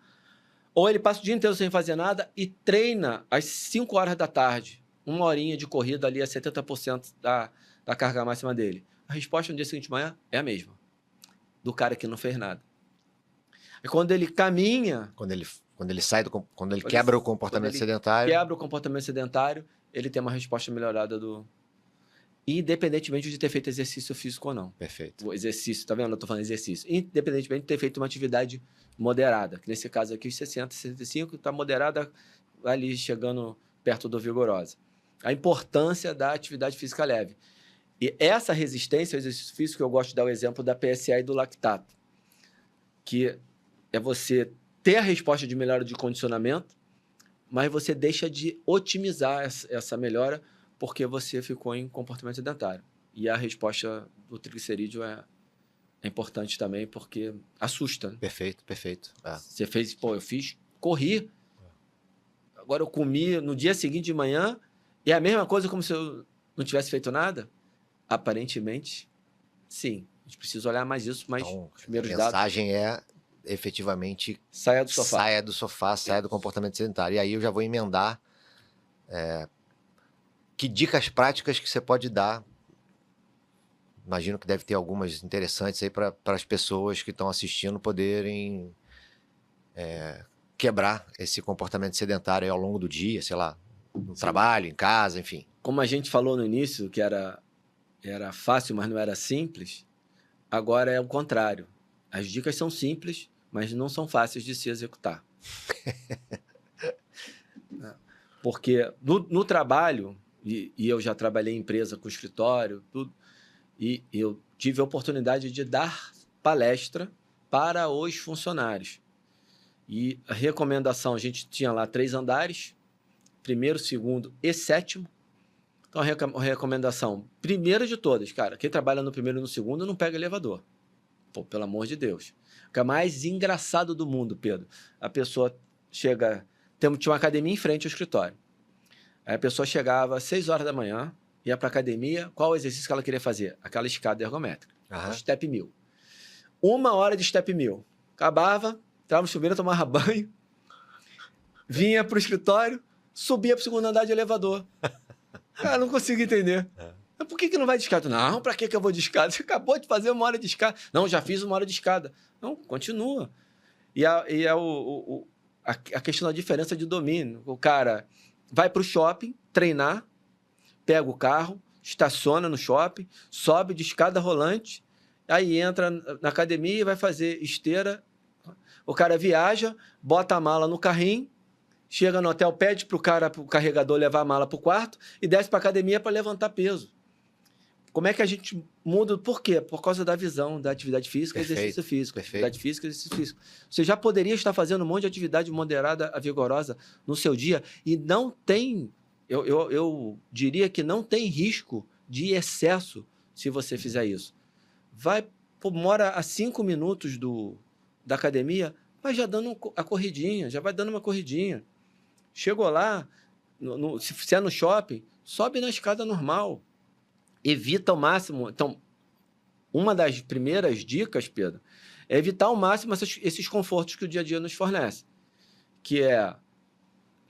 B: Ou ele passa o dia inteiro sem fazer nada e treina às 5 horas da tarde, 1 horinha de corrida ali a 70% da carga máxima dele. A resposta no dia seguinte de manhã é a mesma, do cara que não fez nada. E quando ele caminha...
A: Quando ele sai quando ele quebra o comportamento sedentário...
B: Quebra o comportamento sedentário, ele tem uma resposta melhorada independentemente de ter feito exercício físico ou não.
A: Perfeito.
B: O exercício, tá vendo? Eu tô falando exercício. Independentemente de ter feito uma atividade moderada, que nesse caso aqui os 60, 65, tá moderada ali chegando perto do vigorosa. A importância da atividade física leve. E essa resistência ao exercício físico, eu gosto de dar o exemplo da PSA e do lactato, que é você ter a resposta de melhora de condicionamento, mas você deixa de otimizar essa melhora porque você ficou em comportamento sedentário. E a resposta do triglicerídeo é importante também, porque assusta. Né?
A: Perfeito, perfeito.
B: Você fez, eu fiz, corri, agora eu comi no dia seguinte de manhã, e é a mesma coisa como se eu não tivesse feito nada? Aparentemente, sim. A gente precisa olhar mais isso, mas
A: então,
B: os primeiros
A: dados... A mensagem é, efetivamente,
B: saia do sofá.
A: Saia do sofá, saia do comportamento sedentário. E aí eu já vou emendar... Que dicas práticas que você pode dar? Imagino que deve ter algumas interessantes aí para as pessoas que estão assistindo poderem quebrar esse comportamento sedentário aí ao longo do dia, sei lá, no trabalho, em casa, enfim.
B: Como a gente falou no início, que era fácil, mas não era simples, agora é o contrário. As dicas são simples, mas não são fáceis de se executar. Porque no trabalho... E eu já trabalhei em empresa com escritório, tudo, e eu tive a oportunidade de dar palestra para os funcionários. E a recomendação, a gente tinha lá 3 andares, 1º, 2º e 7º. Então, a recomendação, primeira de todas, cara, quem trabalha no 1º e no 2º não pega elevador. Pô, pelo amor de Deus. O que é mais engraçado do mundo, Pedro, a pessoa chega... Tinha uma academia em frente ao escritório. Aí a pessoa chegava às 6 horas da manhã, ia para a academia, qual o exercício que ela queria fazer? Aquela escada ergométrica, Step 1000. 1 hora de Step 1000. Acabava, entrava no chuveiro, tomava banho, vinha para o escritório, subia para o 2º andar de elevador. Cara, não consigo entender. Mas por que não vai de escada? Não, para que eu vou de escada? Você acabou de fazer 1 hora de escada. Não, já fiz 1 hora de escada. Não, continua. E a questão da diferença de domínio. O cara... vai para o shopping, treinar, pega o carro, estaciona no shopping, sobe de escada rolante, aí entra na academia e vai fazer esteira. O cara viaja, bota a mala no carrinho, chega no hotel, pede para o carregador levar a mala para o quarto e desce para a academia para levantar peso. Como é que a gente muda? Por quê? Por causa da visão da atividade física e exercício físico.
A: Perfeito.
B: Atividade física e exercício físico. Você já poderia estar fazendo um monte de atividade moderada a vigorosa no seu dia e não tem, eu diria que não tem risco de excesso se você fizer isso. Mora a 5 minutos da academia, vai já dando a corridinha, já vai dando uma corridinha. Chegou lá, se é no shopping, sobe na escada normal. Evita ao máximo... Então, uma das primeiras dicas, Pedro, é evitar ao máximo esses confortos que o dia a dia nos fornece, que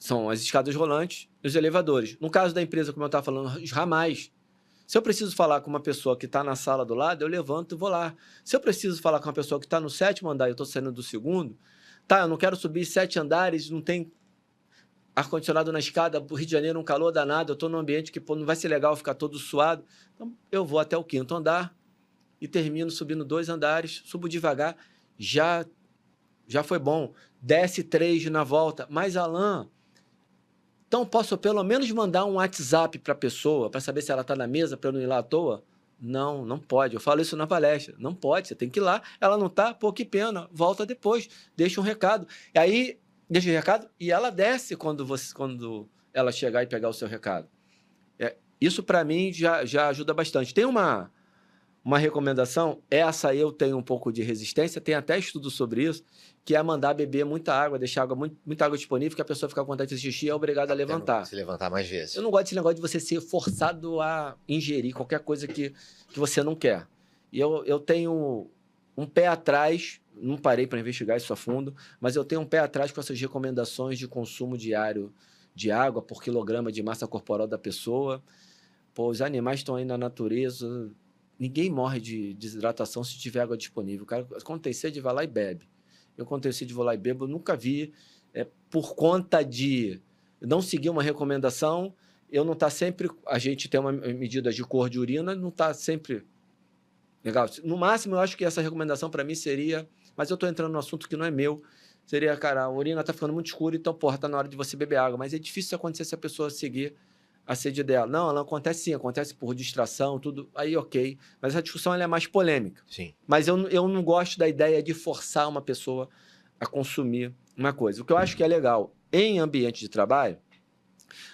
B: são as escadas rolantes e os elevadores. No caso da empresa, como eu estava falando, os ramais. Se eu preciso falar com uma pessoa que está na sala do lado, eu levanto e vou lá. Se eu preciso falar com uma pessoa que está no 7º andar e eu estou saindo do 2º, tá, eu não quero subir 7 andares, não tem ar-condicionado na escada, o Rio de Janeiro um calor danado, eu estou num ambiente que não vai ser legal ficar todo suado. Então, eu vou até o 5º andar e termino subindo 2 andares, subo devagar, já foi bom. Desce 3 na volta. Mas, Alan, então posso pelo menos mandar um WhatsApp para a pessoa para saber se ela está na mesa para eu não ir lá à toa? Não, não pode. Eu falo isso na palestra. Não pode, você tem que ir lá. Ela não está, pô, que pena. Volta depois, deixa um recado. E aí, deixa o recado e ela desce quando ela chegar e pegar o seu recado. Isso, para mim, já ajuda bastante. Tem uma recomendação, essa eu tenho um pouco de resistência, tem até estudo sobre isso, que é mandar beber muita água, deixar muita água disponível, que a pessoa fica com vontade de fazer xixi e é obrigada a levantar.
A: Se levantar mais vezes.
B: Eu não gosto desse negócio de você ser forçado a ingerir qualquer coisa que você não quer. E eu tenho um pé atrás, não parei para investigar isso a fundo, mas eu tenho um pé atrás com essas recomendações de consumo diário de água por quilograma de massa corporal da pessoa. Pô, os animais estão aí na natureza, ninguém morre de desidratação se tiver água disponível. O cara, quando tem sede, vai lá e bebe. Eu, quando tenho sede, vou lá e bebo. Eu nunca vi, por conta de não seguir uma recomendação, eu não estar sempre... A gente tem uma medida de cor de urina, não está sempre legal. No máximo, eu acho que essa recomendação para mim seria... Mas eu estou entrando no assunto que não é meu. Seria, cara, a urina está ficando muito escura, então, porra, está na hora de você beber água. Mas é difícil isso acontecer se a pessoa seguir a sede dela. Não, ela acontece sim, acontece por distração, tudo, aí ok. Mas essa discussão ela é mais polêmica.
A: Sim.
B: Mas eu não gosto da ideia de forçar uma pessoa a consumir uma coisa. O que eu acho que é legal em ambiente de trabalho,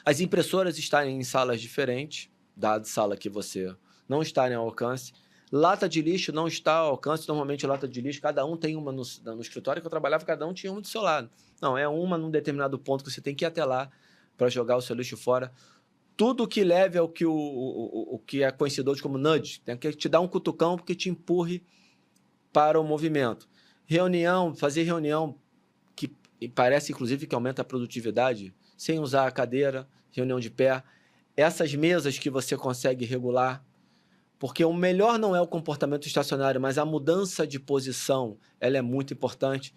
B: as impressoras estarem em salas diferentes, dado sala que você não está ao alcance. Lata de lixo não está ao alcance, normalmente lata de lixo, cada um tem uma no escritório que eu trabalhava, cada um tinha uma do seu lado. Não, é uma num determinado ponto que você tem que ir até lá para jogar o seu lixo fora. Tudo que leve ao que o que é conhecido hoje como nudge, tem que te dar um cutucão porque te empurre para o movimento. Fazer reunião que parece, inclusive, que aumenta a produtividade, sem usar a cadeira, reunião de pé. Essas mesas que você consegue regular, porque o melhor não é o comportamento estacionário, mas a mudança de posição, ela é muito importante.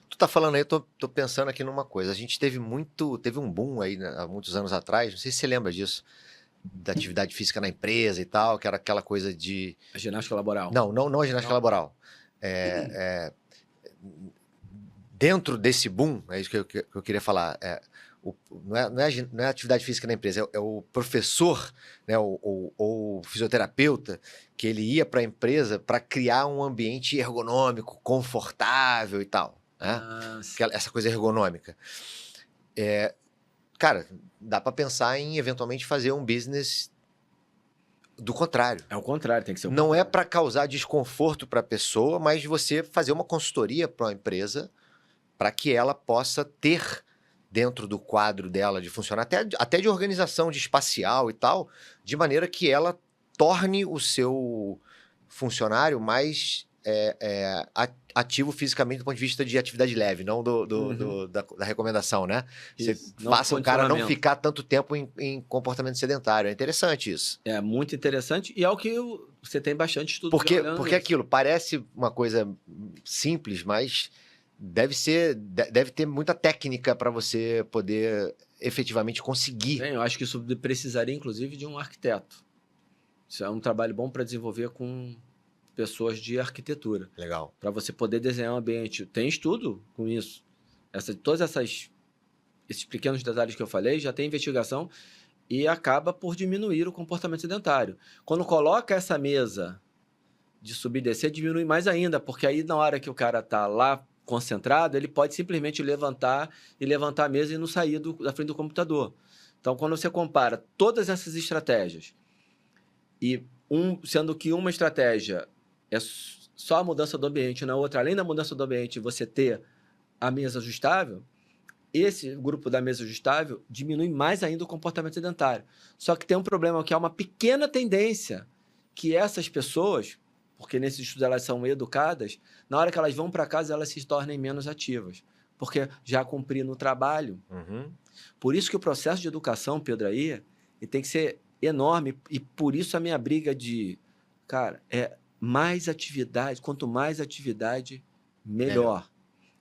A: Tu tá falando aí, eu tô pensando aqui numa coisa. A gente teve um boom aí, né, há muitos anos atrás, não sei se você lembra disso, da atividade física na empresa e tal, que era aquela coisa de...
B: A ginástica laboral.
A: Não a ginástica laboral. Dentro desse boom, é isso que eu queria falar, não é a atividade física na empresa, é o professor, né, ou o fisioterapeuta, que ele ia para a empresa para criar um ambiente ergonômico, confortável e tal. Né? Essa coisa ergonômica. Cara, dá para pensar em eventualmente fazer um business do contrário.
B: É o contrário, tem que ser o
A: Não
B: contrário.
A: é para causar desconforto para a pessoa, mas você fazer uma consultoria para uma empresa para que ela possa ter dentro do quadro dela de funcionar, até de organização de espacial e tal, de maneira que ela torne o seu funcionário mais ativo fisicamente do ponto de vista de atividade leve, não da recomendação, né? Você faça o cara não ficar tanto tempo em comportamento sedentário. É interessante isso.
B: É muito interessante e é o que você tem bastante estudo.
A: Porque aquilo parece uma coisa simples, mas deve ter muita técnica para você poder efetivamente conseguir.
B: Eu acho que isso precisaria, inclusive, de um arquiteto. Isso é um trabalho bom para desenvolver com pessoas de arquitetura.
A: Legal.
B: Para você poder desenhar um ambiente. Tem estudo com isso. Todos esses pequenos detalhes que eu falei, já tem investigação e acaba por diminuir o comportamento sedentário. Quando coloca essa mesa de subir e descer, diminui mais ainda, porque aí na hora que o cara está lá concentrado, ele pode simplesmente levantar a mesa e não sair da frente do computador. Então, quando você compara todas essas estratégias, sendo que uma estratégia é só a mudança do ambiente, na outra, além da mudança do ambiente, você ter a mesa ajustável, esse grupo da mesa ajustável diminui mais ainda o comportamento sedentário. Só que tem um problema, que é uma pequena tendência que essas pessoas, porque nesses estudos elas são educadas, na hora que elas vão para casa, elas se tornem menos ativas, porque já cumpriram no trabalho.
A: Uhum.
B: Por isso que o processo de educação, Pedro, aí, ele tem que ser enorme. E por isso a minha briga de, cara, mais atividade. Quanto mais atividade, melhor.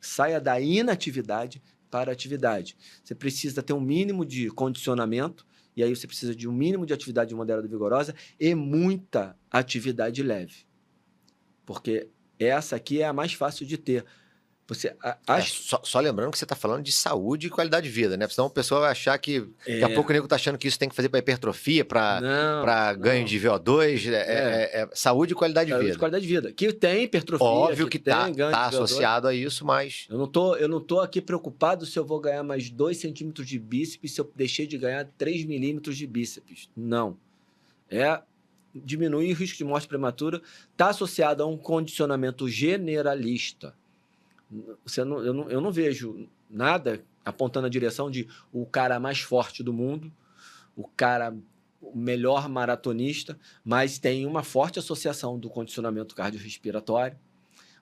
B: Saia da inatividade para a atividade. Você precisa ter um mínimo de condicionamento, e aí você precisa de um mínimo de atividade moderada e vigorosa e muita atividade leve. Porque essa aqui é a mais fácil de ter. Você
A: só lembrando que você está falando de saúde e qualidade de vida, né? Senão o pessoal vai achar que daqui a pouco o nego está achando que isso tem que fazer para hipertrofia, para ganho de VO2. Saúde e qualidade de vida.
B: Saúde e qualidade de vida. Que tem hipertrofia.
A: Óbvio que
B: tem
A: tá associado a isso, mas...
B: Eu não tô aqui preocupado se eu vou ganhar mais 2 centímetros de bíceps se eu deixei de ganhar 3 milímetros de bíceps. Não. Diminuir o risco de morte prematura está associado a um condicionamento generalista. Eu não vejo nada apontando a direção de o cara mais forte do mundo, o melhor maratonista, mas tem uma forte associação do condicionamento cardiorrespiratório,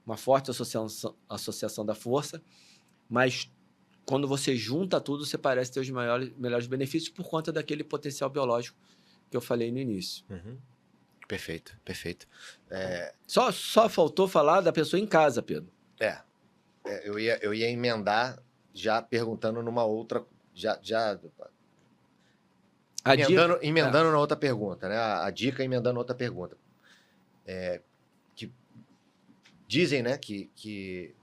B: uma forte associação da força, mas quando você junta tudo, você parece ter os melhores benefícios por conta daquele potencial biológico que eu falei no início.
A: Uhum. Perfeito.
B: Só faltou falar da pessoa em casa, Pedro.
A: Eu ia emendar já perguntando numa outra... emendando na outra pergunta, né? A dica emendando outra pergunta. Que dizem, né, que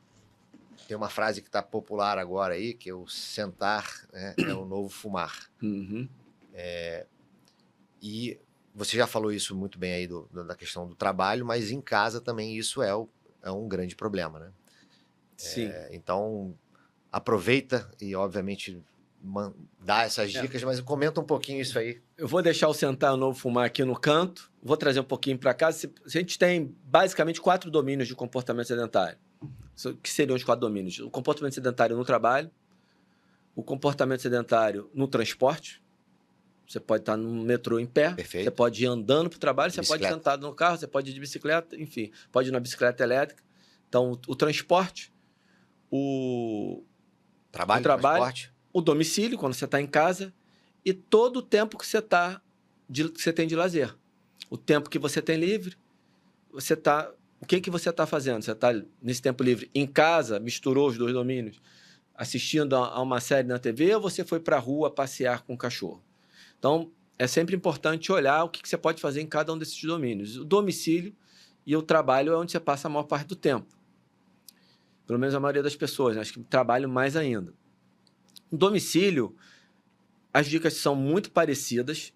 A: tem uma frase que está popular agora aí, que é o sentar, né, é o novo fumar.
B: Uhum.
A: E você já falou isso muito bem aí da questão do trabalho, mas em casa também isso é um grande problema, né?
B: Sim.
A: Então, aproveita e, obviamente, dá essas dicas, mas comenta um pouquinho isso aí.
B: Eu vou deixar o sentar o novo fumar aqui no canto, vou trazer um pouquinho para cá. A gente tem, basicamente, 4 domínios de comportamento sedentário. O que seriam os 4 domínios? O comportamento sedentário no trabalho, o comportamento sedentário no transporte. Você pode estar no metrô em pé,
A: Perfeito.
B: Você pode ir andando para o trabalho, você pode ir sentado no carro, você pode ir de bicicleta, enfim, pode ir na bicicleta elétrica. Então, o transporte, o trabalho, o domicílio, quando você está em casa, e todo o tempo que você tem de lazer. O tempo que você tem livre, o que você está fazendo? Você está, nesse tempo livre, em casa, misturou os 2 domínios, assistindo a uma série na TV, ou você foi para a rua passear com o cachorro? Então, é sempre importante olhar o que você pode fazer em cada um desses domínios. O domicílio e o trabalho é onde você passa a maior parte do tempo. Pelo menos a maioria das pessoas, né? Acho que trabalho mais ainda. No domicílio, as dicas são muito parecidas,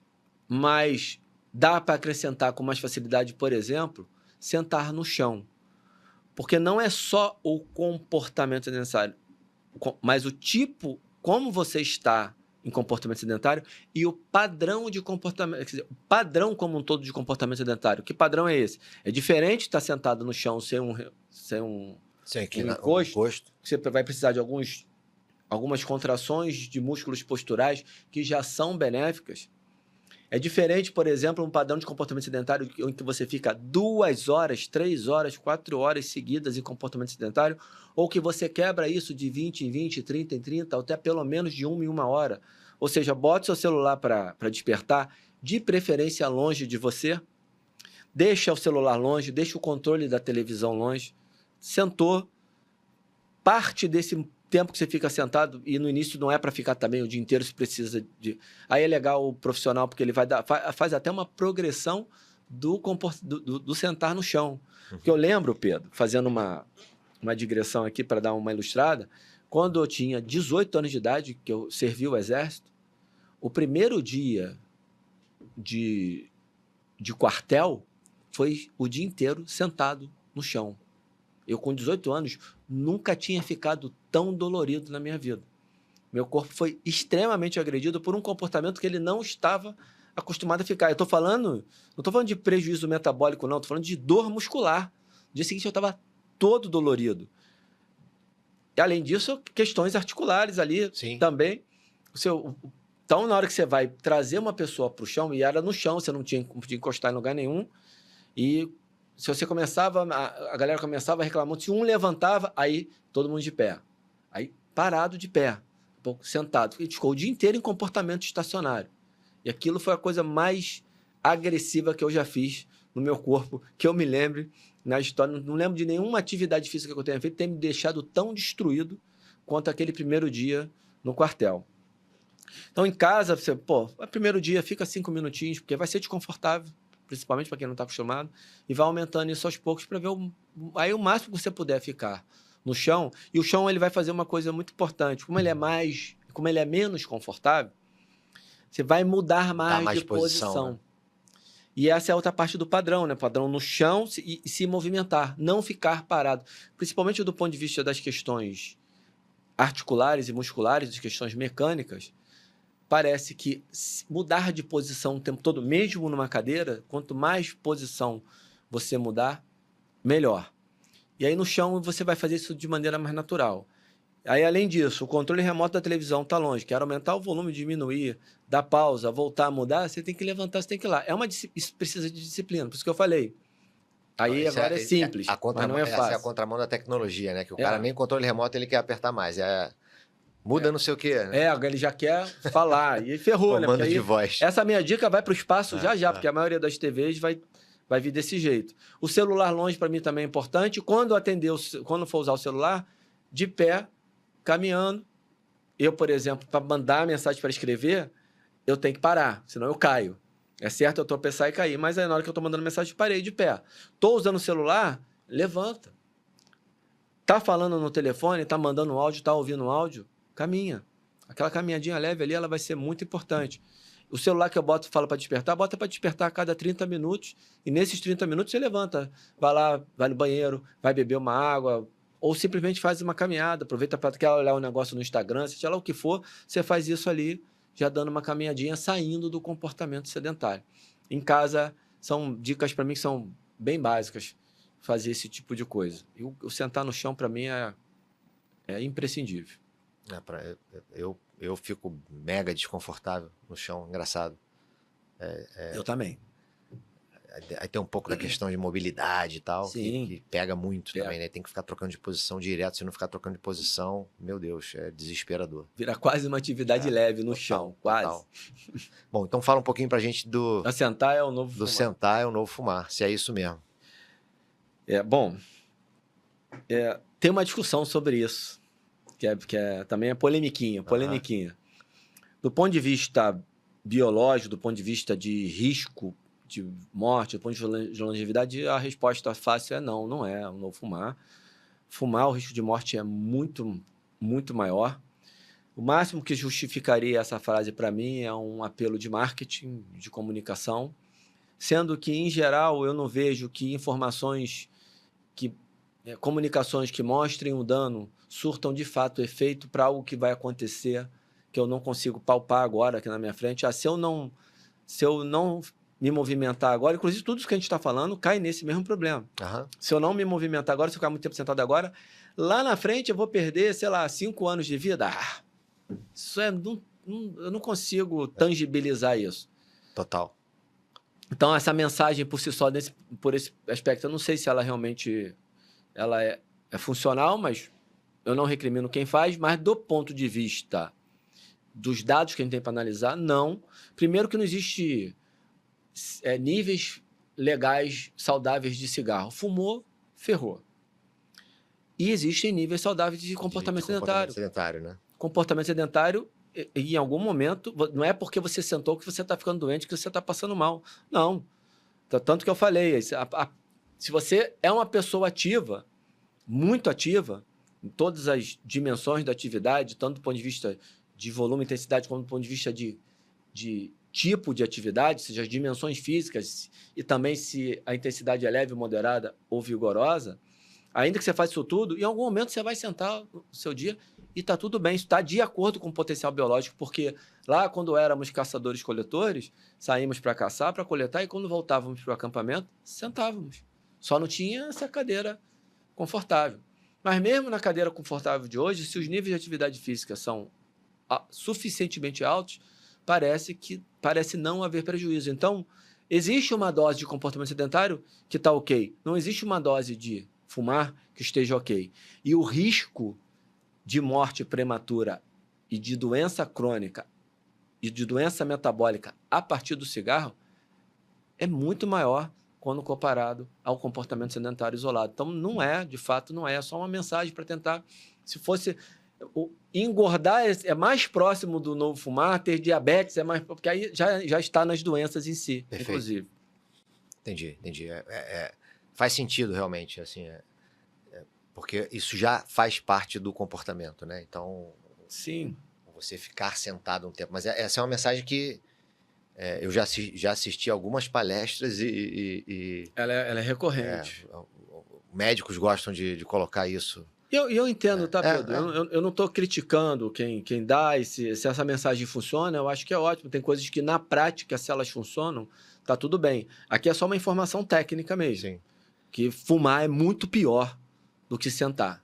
B: mas dá para acrescentar com mais facilidade, por exemplo, sentar no chão. Porque não é só o comportamento sedentário, mas o tipo, como você está em comportamento sedentário e o padrão de comportamento, quer dizer, o padrão como um todo de comportamento sedentário. Que padrão é esse? É diferente de estar sentado no chão sem um encosto, você vai precisar de algumas contrações de músculos posturais que já são benéficas. É diferente, por exemplo, um padrão de comportamento sedentário em que você fica 2 horas, 3 horas, 4 horas seguidas em comportamento sedentário, ou que você quebra isso de 20 em 20, 30 em 30, até pelo menos de 1 em 1 hora. Ou seja, bote seu celular para despertar, de preferência longe de você, deixa o celular longe, deixa o controle da televisão longe, sentou, parte desse tempo que você fica sentado, e no início não é para ficar também o dia inteiro, se precisa de... Aí é legal o profissional, porque ele faz até uma progressão do sentar no chão. Porque eu lembro, Pedro, fazendo uma digressão aqui para dar uma ilustrada, quando eu tinha 18 anos de idade, que eu servi o exército, o primeiro dia de quartel foi o dia inteiro sentado no chão. Eu, com 18 anos, nunca tinha ficado tão dolorido na minha vida. Meu corpo foi extremamente agredido por um comportamento que ele não estava acostumado a ficar. Não estou falando de prejuízo metabólico, não. Estou falando de dor muscular. No dia seguinte, eu estava todo dolorido. E, além disso, questões articulares ali.
A: Sim.
B: Também. Então, na hora que você vai trazer uma pessoa para o chão, e era no chão, você não podia encostar em lugar nenhum, e... Se você a galera começava reclamando, se um levantava, aí todo mundo de pé. Aí parado de pé, um pouco sentado. Ele ficou o dia inteiro em comportamento estacionário. E aquilo foi a coisa mais agressiva que eu já fiz no meu corpo, que eu me lembre na história. Não lembro de nenhuma atividade física que eu tenha feito ter me deixado tão destruído quanto aquele primeiro dia no quartel. Então, em casa, você, o primeiro dia fica 5 minutinhos, porque vai ser desconfortável, principalmente para quem não está acostumado, e vai aumentando isso aos poucos para ver aí o máximo que você puder ficar no chão. E o chão ele vai fazer uma coisa muito importante. Como ele é menos confortável, você vai mudar mais de posição. Né? E essa é a outra parte do padrão, né? Padrão no chão e se movimentar, não ficar parado. Principalmente do ponto de vista das questões articulares e musculares, das questões mecânicas, parece que mudar de posição o tempo todo, mesmo numa cadeira, quanto mais posição você mudar, melhor. E aí no chão você vai fazer isso de maneira mais natural. Aí, além disso, o controle remoto da televisão está longe. Quer aumentar o volume, diminuir, dar pausa, voltar a mudar, você tem que levantar, você tem que ir lá. Isso precisa de disciplina, por isso que eu falei. Aí agora é simples, mas não é fácil.
A: Essa é a contramão da tecnologia, né? Que o cara nem controle remoto ele quer apertar mais. Muda não sei o quê. Né?
B: Ele já quer falar. E ferrou, né?
A: Comando de voz.
B: Essa minha dica vai para o espaço já, porque a maioria das TVs vai vir desse jeito. O celular longe para mim também é importante. Quando for usar o celular, de pé, caminhando. Eu, por exemplo, para mandar mensagem para escrever, eu tenho que parar, senão eu caio. É certo eu tropeçar e cair, mas aí na hora que eu estou mandando mensagem, parei de pé. Estou usando o celular, levanta. Tá falando no telefone, tá mandando um áudio, tá ouvindo um áudio, caminha. Aquela caminhadinha leve ali, ela vai ser muito importante. O celular que eu falo para despertar, bota para despertar a cada 30 minutos, e nesses 30 minutos você levanta, vai lá, vai no banheiro, vai beber uma água, ou simplesmente faz uma caminhada, aproveita para quer olhar um negócio no Instagram, seja lá o que for, você faz isso ali, já dando uma caminhadinha, saindo do comportamento sedentário. Em casa, são dicas para mim que são bem básicas, fazer esse tipo de coisa. E o sentar no chão, para mim, é imprescindível.
A: Eu fico mega desconfortável no chão, engraçado.
B: Eu também.
A: Aí tem um pouco da questão de mobilidade e tal,
B: Sim.
A: que pega muito também, né? Tem que ficar trocando de posição direto. Se não ficar trocando de posição, meu Deus, é desesperador.
B: Vira quase uma atividade leve no chão, quase. Total.
A: Bom, então fala um pouquinho pra gente do...
B: Sentar é o novo
A: fumar. Do sentar é o novo fumar, se é isso mesmo.
B: Tem uma discussão sobre isso, que também é polemiquinha. Do ponto de vista biológico, do ponto de vista de risco de morte, do ponto de vista de longevidade, a resposta fácil é não é um novo fumar. Fumar, o risco de morte é muito, muito maior. O máximo que justificaria essa frase para mim é um apelo de marketing, de comunicação, sendo que, em geral, eu não vejo que comunicações que mostrem o dano surtam de fato efeito para algo que vai acontecer, que eu não consigo palpar agora aqui na minha frente. Se eu não me movimentar agora, inclusive tudo isso que a gente está falando cai nesse mesmo problema.
A: Uhum.
B: Se eu não me movimentar agora, se eu ficar muito tempo sentado agora, lá na frente eu vou perder, 5 anos de vida. Isso eu não consigo tangibilizar isso.
A: Total.
B: Então, essa mensagem por si só, por esse aspecto, eu não sei se ela realmente é funcional, mas eu não recrimino quem faz, mas do ponto de vista dos dados que a gente tem para analisar, não. Primeiro que não existe níveis legais saudáveis de cigarro. Fumou, ferrou. E existem níveis saudáveis de comportamento sedentário.
A: Né?
B: Comportamento sedentário, em algum momento, não é porque você sentou que você está ficando doente, que você está passando mal. Não. Tanto que eu falei, se você é uma pessoa ativa, muito ativa, em todas as dimensões da atividade, tanto do ponto de vista de volume e intensidade, como do ponto de vista de tipo de atividade, seja as dimensões físicas, e também se a intensidade é leve, moderada ou vigorosa, ainda que você faça isso tudo, em algum momento você vai sentar no seu dia e está tudo bem. Isso está de acordo com o potencial biológico, porque lá, quando éramos caçadores-coletores, saímos para caçar, para coletar, e quando voltávamos para o acampamento, sentávamos. Só não tinha essa cadeira confortável. Mas mesmo na cadeira confortável de hoje, se os níveis de atividade física são suficientemente altos, parece não haver prejuízo. Então, existe uma dose de comportamento sedentário que está ok. Não existe uma dose de fumar que esteja ok. E o risco de morte prematura e de doença crônica de doença metabólica a partir do cigarro é muito maior quando comparado ao comportamento sedentário isolado. Então, não é, de fato, não é. É só uma mensagem para tentar... Se fosse... Engordar é mais próximo do novo fumar, ter diabetes é mais... Porque aí já está nas doenças em si,
A: Perfeito.
B: inclusive.
A: Entendi. Faz sentido, realmente, assim... porque isso já faz parte do comportamento, né? Então...
B: Sim.
A: Você ficar sentado um tempo. Mas essa é uma mensagem que eu já assisti algumas palestras e
B: ela é recorrente.
A: Médicos gostam de colocar isso.
B: Eu entendo, tá, Pedro? Eu não estou criticando quem dá, se essa mensagem funciona, eu acho que é ótimo. Tem coisas que, na prática, se elas funcionam, tá tudo bem. Aqui é só uma informação técnica mesmo.
A: Sim.
B: Que fumar é muito pior do que sentar.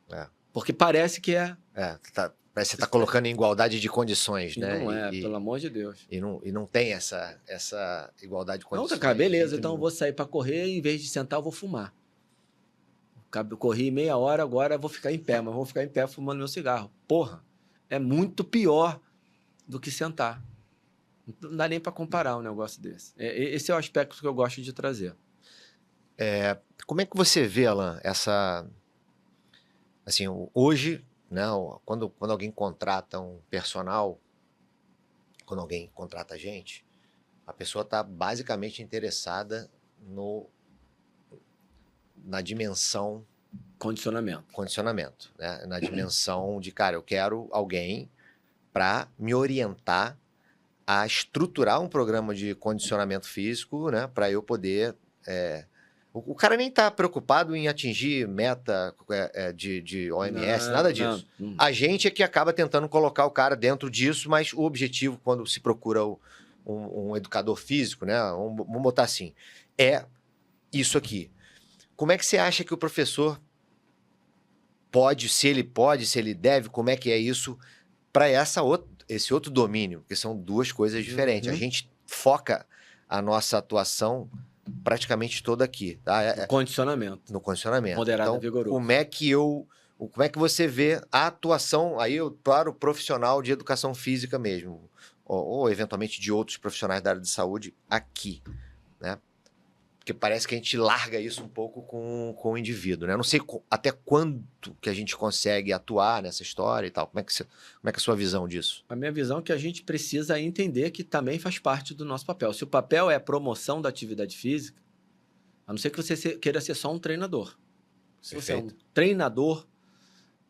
B: Porque parece que é...
A: Parece que você está colocando em igualdade de condições, né?
B: Não pelo amor de Deus.
A: E não tem essa igualdade de condições.
B: Não, cara, beleza. Então eu vou sair para correr e, em vez de sentar, eu vou fumar. Eu corri meia hora, agora eu vou ficar em pé, mas vou ficar em pé fumando meu cigarro. Porra, é muito pior do que sentar. Não dá nem para comparar um negócio desse. Esse é o aspecto que eu gosto de trazer.
A: Como é que você vê, Alan, essa... Assim, hoje... né? Quando alguém contrata um personal, quando alguém contrata a gente, a pessoa está basicamente interessada na dimensão... Condicionamento, né? Na dimensão de, cara, eu quero alguém para me orientar a estruturar um programa de condicionamento físico, né? Para eu poder... O cara nem está preocupado em atingir meta de OMS, nada disso.
B: Não.
A: A gente é que acaba tentando colocar o cara dentro disso, mas o objetivo, quando se procura um educador físico, né? Vamos botar assim, é isso aqui. Como é que você acha que o professor pode, se ele deve, como é que é isso para esse outro domínio? Porque são duas coisas diferentes. A gente foca a nossa atuação praticamente toda aqui, tá?
B: Condicionamento.
A: No condicionamento.
B: Moderado
A: então,
B: e vigoroso.
A: Como é que você vê a atuação aí para o profissional de educação física mesmo, ou eventualmente de outros profissionais da área de saúde aqui, né? Porque parece que a gente larga isso um pouco com o indivíduo, né? Eu não sei até quanto que a gente consegue atuar nessa história e tal. Como é que é a sua visão disso?
B: A minha visão é que a gente precisa entender que também faz parte do nosso papel. Se o papel é a promoção da atividade física, a não ser que você queira ser só um treinador. Se você é um treinador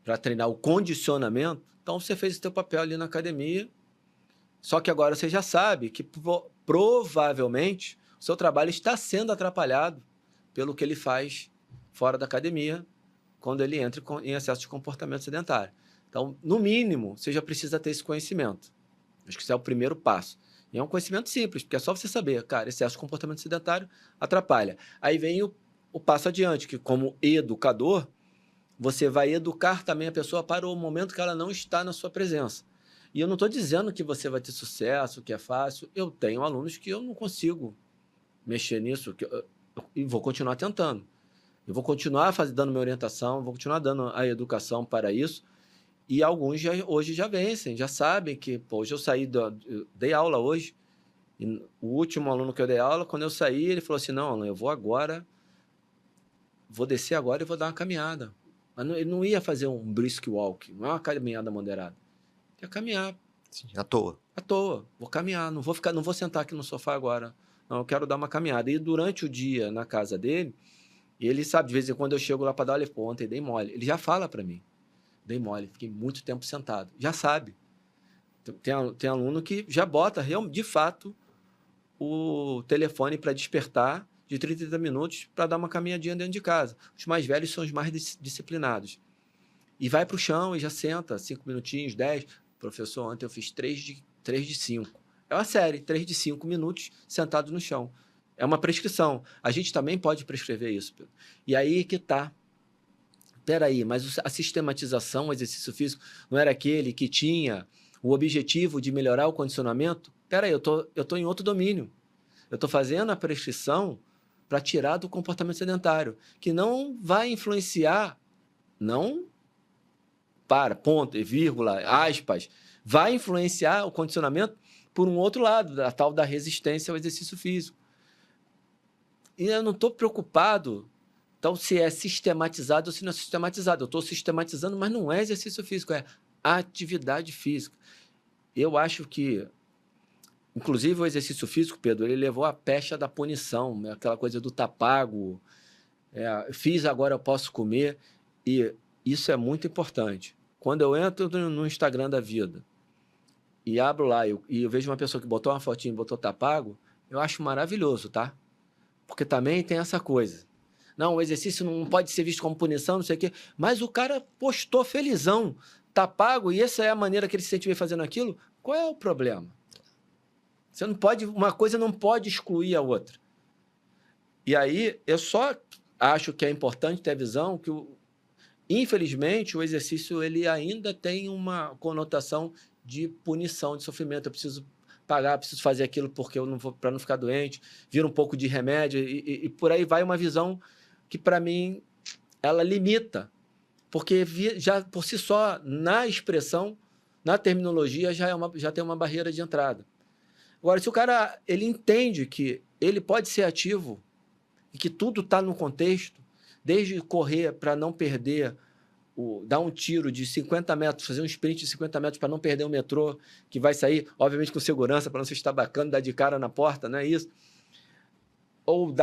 B: para treinar o condicionamento, então você fez o seu papel ali na academia, só que agora você já sabe que provavelmente o seu trabalho está sendo atrapalhado pelo que ele faz fora da academia, quando ele entra em excesso de comportamento sedentário. Então, no mínimo, você já precisa ter esse conhecimento. Acho que esse é o primeiro passo. E é um conhecimento simples, porque é só você saber, cara, excesso de comportamento sedentário atrapalha. Aí vem o passo adiante, que como educador, você vai educar também a pessoa para o momento que ela não está na sua presença. E eu não estou dizendo que você vai ter sucesso, que é fácil. Eu tenho alunos que eu não consigo mexer nisso, e vou continuar tentando. Eu vou continuar dando minha orientação, vou continuar dando a educação para isso, e alguns hoje já vencem, já sabem que, pô, hoje eu dei aula hoje, e o último aluno que eu dei aula, quando eu saí, ele falou assim, não, Alan, eu vou descer agora e vou dar uma caminhada. Mas ele não ia fazer um brisk walk, não é uma caminhada moderada. Ia caminhar.
A: Sim, à toa.
B: À toa. Vou caminhar, não vou sentar aqui no sofá agora. Não, eu quero dar uma caminhada. E durante o dia na casa dele, ele sabe, de vez em quando eu chego lá para dar, pô, ontem dei mole. Ele já fala para mim, dei mole, fiquei muito tempo sentado. Já sabe. Tem aluno que já bota, de fato, o telefone para despertar de 30 minutos para dar uma caminhadinha dentro de casa. Os mais velhos são os mais disciplinados. E vai para o chão e já senta, 5 minutinhos, 10. Professor, ontem eu fiz 3 de 5. É uma série, 3 de 5 minutos sentado no chão. É uma prescrição. A gente também pode prescrever isso, Pedro. E aí que está. Peraí, mas a sistematização, o exercício físico, não era aquele que tinha o objetivo de melhorar o condicionamento? Peraí, eu tô em outro domínio. Eu estou fazendo a prescrição para tirar do comportamento sedentário, que não vai influenciar, não para, ponto, vírgula, aspas, vai influenciar o condicionamento por um outro lado, a tal da resistência ao exercício físico. E eu não estou preocupado, então, se é sistematizado ou se não é sistematizado. Eu estou sistematizando, mas não é exercício físico, é atividade física. Eu acho que, inclusive, o exercício físico, Pedro, ele levou a pecha da punição, aquela coisa do tá pago, fiz, agora eu posso comer, e isso é muito importante. Quando eu entro no Instagram da vida e abro lá e eu vejo uma pessoa que botou uma fotinha e botou tá pago, eu acho maravilhoso, tá? Porque também tem essa coisa. Não, o exercício não pode ser visto como punição, não sei o quê, mas o cara postou felizão, tá pago, e essa é a maneira que ele se sente bem fazendo aquilo, qual é o problema? Você não pode, uma coisa não pode excluir a outra. E aí, eu só acho que é importante ter a visão que, infelizmente, o exercício ele ainda tem uma conotação de punição, de sofrimento. Eu preciso pagar, preciso fazer aquilo porque eu não vou, para não ficar doente, vira um pouco de remédio, e por aí vai uma visão que, para mim, ela limita, porque já por si só, na expressão, na terminologia, já tem uma barreira de entrada. Agora, se o cara ele entende que ele pode ser ativo e que tudo está no contexto, desde correr para não perder, dar um tiro de 50 metros, fazer um sprint de 50 metros para não perder o metrô, que vai sair, obviamente, com segurança, para não se estar bacana, dar de cara na porta, não é isso? Ou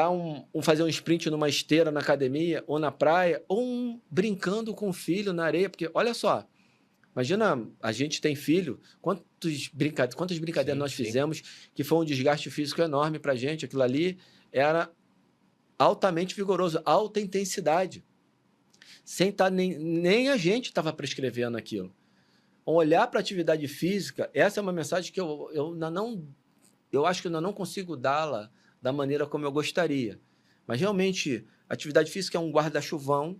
B: fazer um sprint numa esteira na academia, ou na praia, ou brincando com o filho na areia, porque, olha só, imagina, a gente tem filho, quantas brincadeiras nós fizemos, que foi um desgaste físico enorme para a gente, aquilo ali era altamente vigoroso, alta intensidade, sem estar nem a gente estava prescrevendo aquilo. Olhar para a atividade física, essa é uma mensagem que eu acho que eu ainda não consigo dá-la da maneira como eu gostaria. Mas, realmente, a atividade física é um guarda-chuvão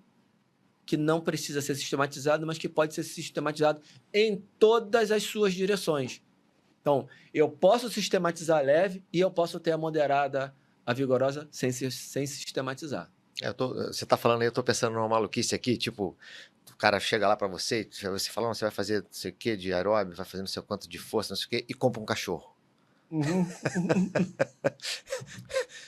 B: que não precisa ser sistematizado, mas que pode ser sistematizado em todas as suas direções. Então, eu posso sistematizar leve e eu posso ter a moderada, a vigorosa, sem sistematizar.
A: Você está falando aí, eu estou pensando numa maluquice aqui, tipo, o cara chega lá para você fala, você vai fazer não sei o que de aeróbio, vai fazer não sei quanto de força, não sei o que, e compra um cachorro.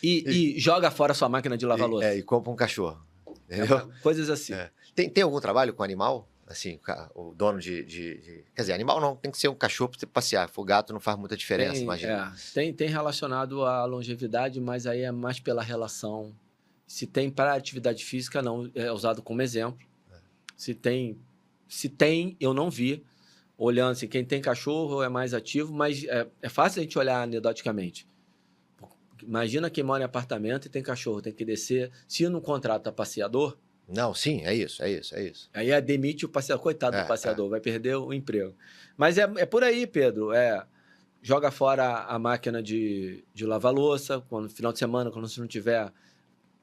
B: E joga fora a sua máquina de lavar louça.
A: E compra um cachorro. Entendeu?
B: Coisas assim.
A: Tem algum trabalho com animal? Assim, o dono Quer dizer, animal não, tem que ser um cachorro para você passear. O gato não faz muita diferença, imagina.
B: Tem relacionado à longevidade, mas aí é mais pela relação. Se tem para atividade física, não, é usado como exemplo. Se tem, eu não vi. Olhando assim, quem tem cachorro é mais ativo, mas é fácil a gente olhar anedoticamente. Imagina quem mora em apartamento e tem cachorro, tem que descer. Se não contrata passeador...
A: Não, sim, é isso.
B: Aí demite o passeador, coitado do passeador, vai perder o emprego. Mas é por aí, Pedro. Joga fora a máquina de lavar louça, no final de semana, quando você não tiver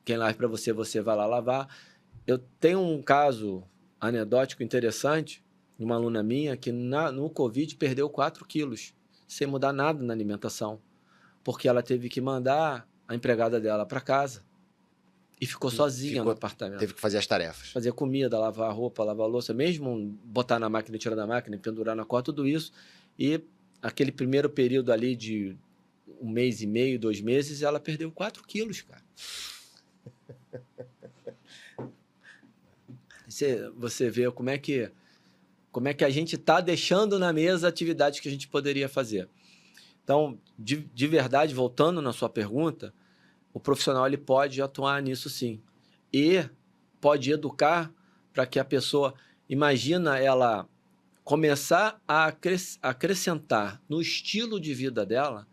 B: quem lave para você, você vai lá lavar. Eu tenho um caso anedótico interessante, de uma aluna minha, que no Covid perdeu 4 quilos, sem mudar nada na alimentação, porque ela teve que mandar a empregada dela para casa e ficou sozinha no apartamento.
A: Teve que fazer as tarefas.
B: Fazer comida, lavar a roupa, lavar a louça, mesmo botar na máquina, tirar da máquina, pendurar na corda, tudo isso. E aquele primeiro período ali de 1 mês e meio, 2 meses, ela perdeu 4 quilos, cara. Você vê como é que a gente está deixando na mesa atividades que a gente poderia fazer. Então, de verdade, voltando na sua pergunta, o profissional ele pode atuar nisso sim. E pode educar para que a pessoa, imagina ela começar a acrescentar no estilo de vida dela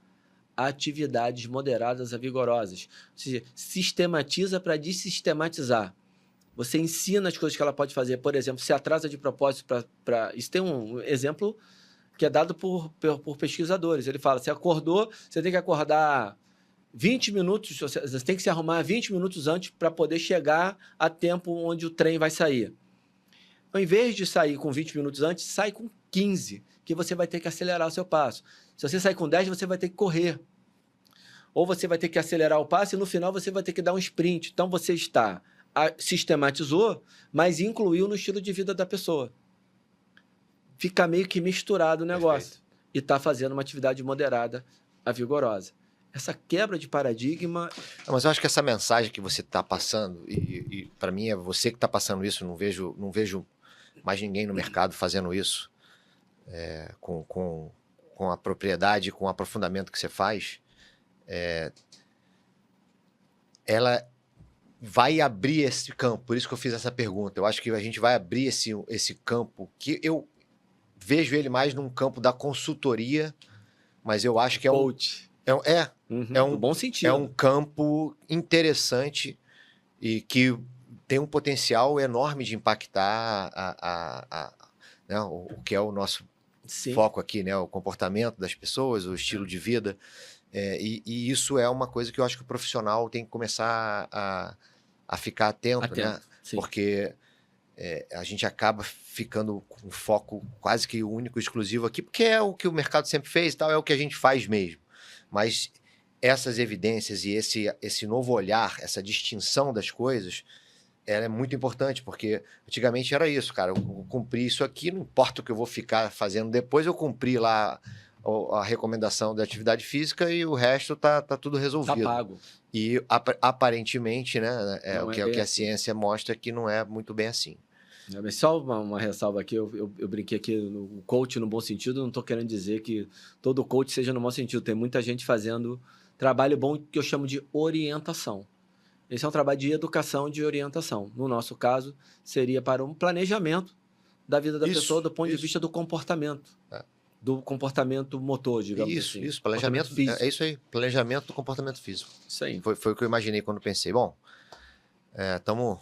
B: atividades moderadas a vigorosas. Ou seja, sistematiza para desistematizar. Você ensina as coisas que ela pode fazer. Por exemplo, se atrasa de propósito para... Isso tem um exemplo que é dado por pesquisadores. Ele fala, você acordou, você tem que acordar 20 minutos, você tem que se arrumar 20 minutos antes para poder chegar a tempo onde o trem vai sair. Ao invés de sair com 20 minutos antes, sai com 15, que você vai ter que acelerar o seu passo. Se você sair com 10, você vai ter que correr. Ou você vai ter que acelerar o passo e no final você vai ter que dar um sprint. Então você sistematizou, mas incluiu no estilo de vida da pessoa. Fica meio que misturado o negócio. e está fazendo uma atividade moderada a vigorosa. Essa quebra de paradigma...
A: Mas eu acho que essa mensagem que você está passando, e para mim é você que está passando isso, não vejo mais ninguém no mercado fazendo isso, com a propriedade, com o aprofundamento que você faz, ela vai abrir esse campo. Por isso que eu fiz essa pergunta. Eu acho que a gente vai abrir esse campo, que eu vejo ele mais num campo da consultoria, mas eu acho que
B: coach.
A: No
B: bom sentido.
A: É um campo interessante e que tem um potencial enorme de impactar né, o que é o nosso foco aqui, né, o comportamento das pessoas, o estilo de vida. E isso é uma coisa que eu acho que o profissional tem que começar a ficar atento, né?
B: Sim.
A: Porque a gente acaba ficando com foco quase que único, exclusivo aqui, porque é o que o mercado sempre fez e tal, é o que a gente faz mesmo. Mas essas evidências e esse novo olhar, essa distinção das coisas, ela é muito importante, porque antigamente era isso, cara, eu cumpri isso aqui, não importa o que eu vou ficar fazendo depois, eu cumpri lá a recomendação da atividade física e o resto tá tudo resolvido.
B: Tá pago.
A: E aparentemente, né, o que a ciência mostra que não é muito bem assim.
B: Mas só uma ressalva aqui, eu brinquei aqui no coach no bom sentido, não estou querendo dizer que todo coach seja no mau sentido, tem muita gente fazendo trabalho bom que eu chamo de orientação. Esse é um trabalho de educação, de orientação. No nosso caso, seria para um planejamento da vida da pessoa do ponto de vista do comportamento. Do comportamento motor, digamos assim.
A: Isso, planejamento físico. É isso aí, planejamento do comportamento físico.
B: Isso aí.
A: Foi o que eu imaginei quando pensei. Bom, estamos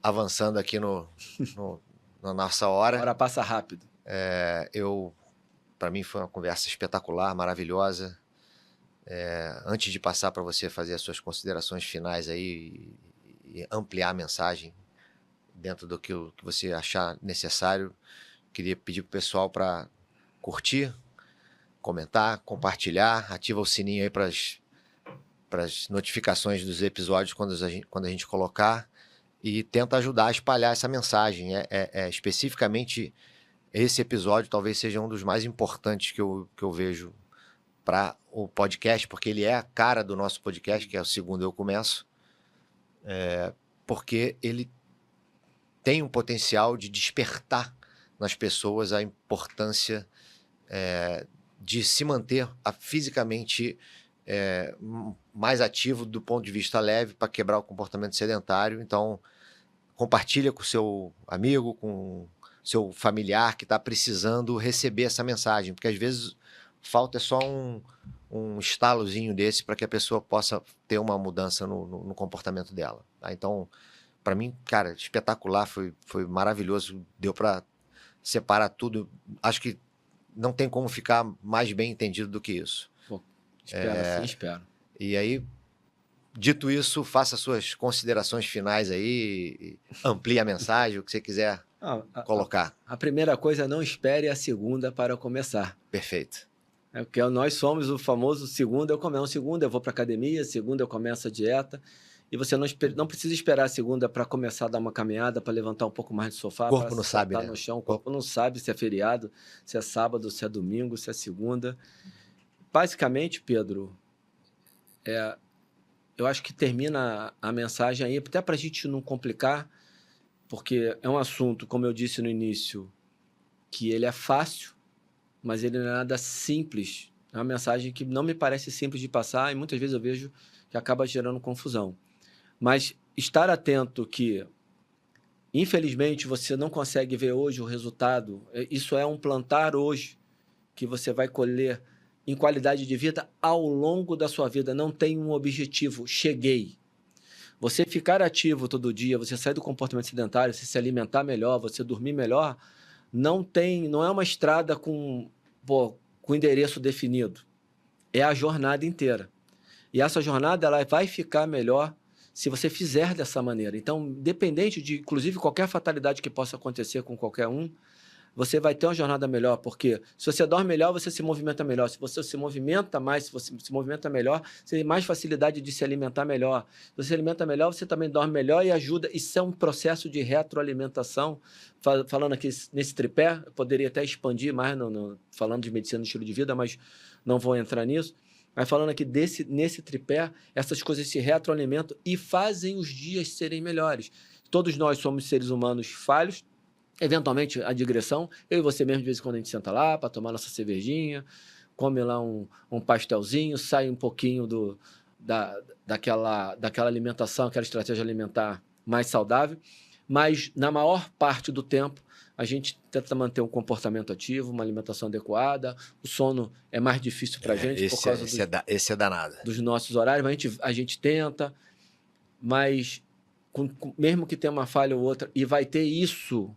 A: avançando aqui na nossa hora.
B: A hora passa rápido.
A: Para mim foi uma conversa espetacular, maravilhosa. Antes de passar para você fazer as suas considerações finais aí e ampliar a mensagem dentro do que você achar necessário, queria pedir para o pessoal para curtir, comentar, compartilhar, ativa o sininho aí para as notificações dos episódios quando a gente colocar e tenta ajudar a espalhar essa mensagem. Especificamente esse episódio talvez seja um dos mais importantes que eu vejo para o podcast, porque ele é a cara do nosso podcast, que é o Segundo Eu Começo, porque ele tem um potencial de despertar nas pessoas a importância de se manter fisicamente mais ativo do ponto de vista leve para quebrar o comportamento sedentário. Então, compartilha com o seu amigo, com o seu familiar que está precisando receber essa mensagem, porque às vezes falta só um estalozinho desse para que a pessoa possa ter uma mudança no comportamento dela. Tá? Então, para mim, cara, espetacular, foi maravilhoso, deu para separar tudo. Acho que não tem como ficar mais bem entendido do que isso.
B: Espero.
A: E aí, dito isso, faça suas considerações finais aí, amplie a mensagem, o que você quiser colocar.
B: A primeira coisa, não espere a segunda para começar.
A: Perfeito.
B: Porque nós somos o famoso segunda eu começo. Segunda eu vou para academia, segunda eu começo a dieta. E você não precisa esperar a segunda para começar a dar uma caminhada, para levantar um pouco mais do sofá.
A: O corpo não sabe, né?
B: No chão. O corpo não sabe se é feriado, se é sábado, se é domingo, se é segunda. Basicamente, Pedro, eu acho que termina a mensagem aí, até para a gente não complicar, porque é um assunto, como eu disse no início, que ele é fácil, mas ele não é nada simples. É uma mensagem que não me parece simples de passar e muitas vezes eu vejo que acaba gerando confusão. Mas estar atento que, infelizmente, você não consegue ver hoje o resultado, isso é um plantar hoje que você vai colher em qualidade de vida ao longo da sua vida. Não tem um objetivo, cheguei. Você ficar ativo todo dia, você sair do comportamento sedentário, você se alimentar melhor, você dormir melhor, não é uma estrada com endereço definido. É a jornada inteira. E essa jornada ela vai ficar melhor se você fizer dessa maneira. Então, independente de, inclusive, qualquer fatalidade que possa acontecer com qualquer um, você vai ter uma jornada melhor, porque se você dorme melhor, você se movimenta melhor. Se você se movimenta mais, se você se movimenta melhor, você tem mais facilidade de se alimentar melhor. Se você se alimenta melhor, você também dorme melhor e ajuda. Isso é um processo de retroalimentação. Falando aqui nesse tripé, eu poderia até expandir mais falando de medicina no estilo de vida, mas não vou entrar nisso. Mas falando aqui nesse tripé, essas coisas se retroalimentam e fazem os dias serem melhores. Todos nós somos seres humanos falhos, eventualmente a digressão. Eu e você mesmo, de vez em quando, a gente senta lá para tomar nossa cervejinha, come lá um pastelzinho, sai um pouquinho daquela alimentação, aquela estratégia alimentar mais saudável. Mas, na maior parte do tempo, a gente tenta manter um comportamento ativo, uma alimentação adequada. O sono é mais difícil para a gente por causa
A: esse é danado.
B: Dos nossos horários, mas a gente tenta, mas mesmo que tenha uma falha ou outra, e vai ter isso,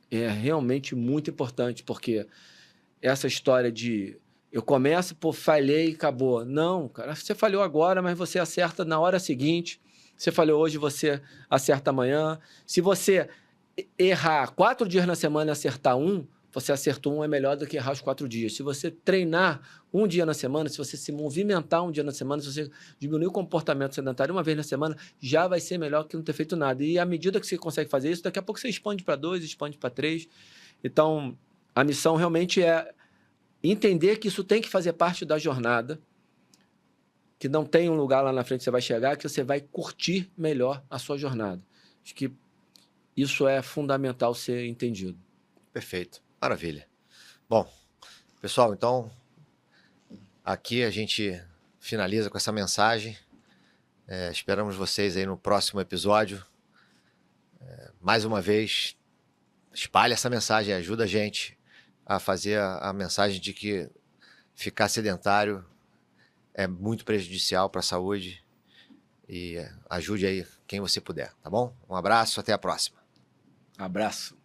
B: é realmente muito importante, porque essa história de eu começo, falhei e acabou. Não, cara, você falhou agora, mas você acerta na hora seguinte. Você falhou hoje, você acerta amanhã. Se você errar 4 dias na semana e acertar um, você acertou um, é melhor do que errar os 4 dias. Se você treinar um dia na semana, se você se movimentar um dia na semana, se você diminuir o comportamento sedentário uma vez na semana, já vai ser melhor que não ter feito nada. E à medida que você consegue fazer isso, daqui a pouco você expande para 2, expande para 3. Então, a missão realmente é entender que isso tem que fazer parte da jornada, que não tem um lugar lá na frente que você vai chegar, que você vai curtir melhor a sua jornada. Acho que isso é fundamental ser entendido.
A: Perfeito. Maravilha. Bom, pessoal, então, aqui a gente finaliza com essa mensagem. Esperamos vocês aí no próximo episódio. Mais uma vez, espalhe essa mensagem, ajuda a gente a fazer a mensagem de que ficar sedentário é muito prejudicial para a saúde, e ajude aí quem você puder, tá bom? Um abraço, até a próxima.
B: Abraço.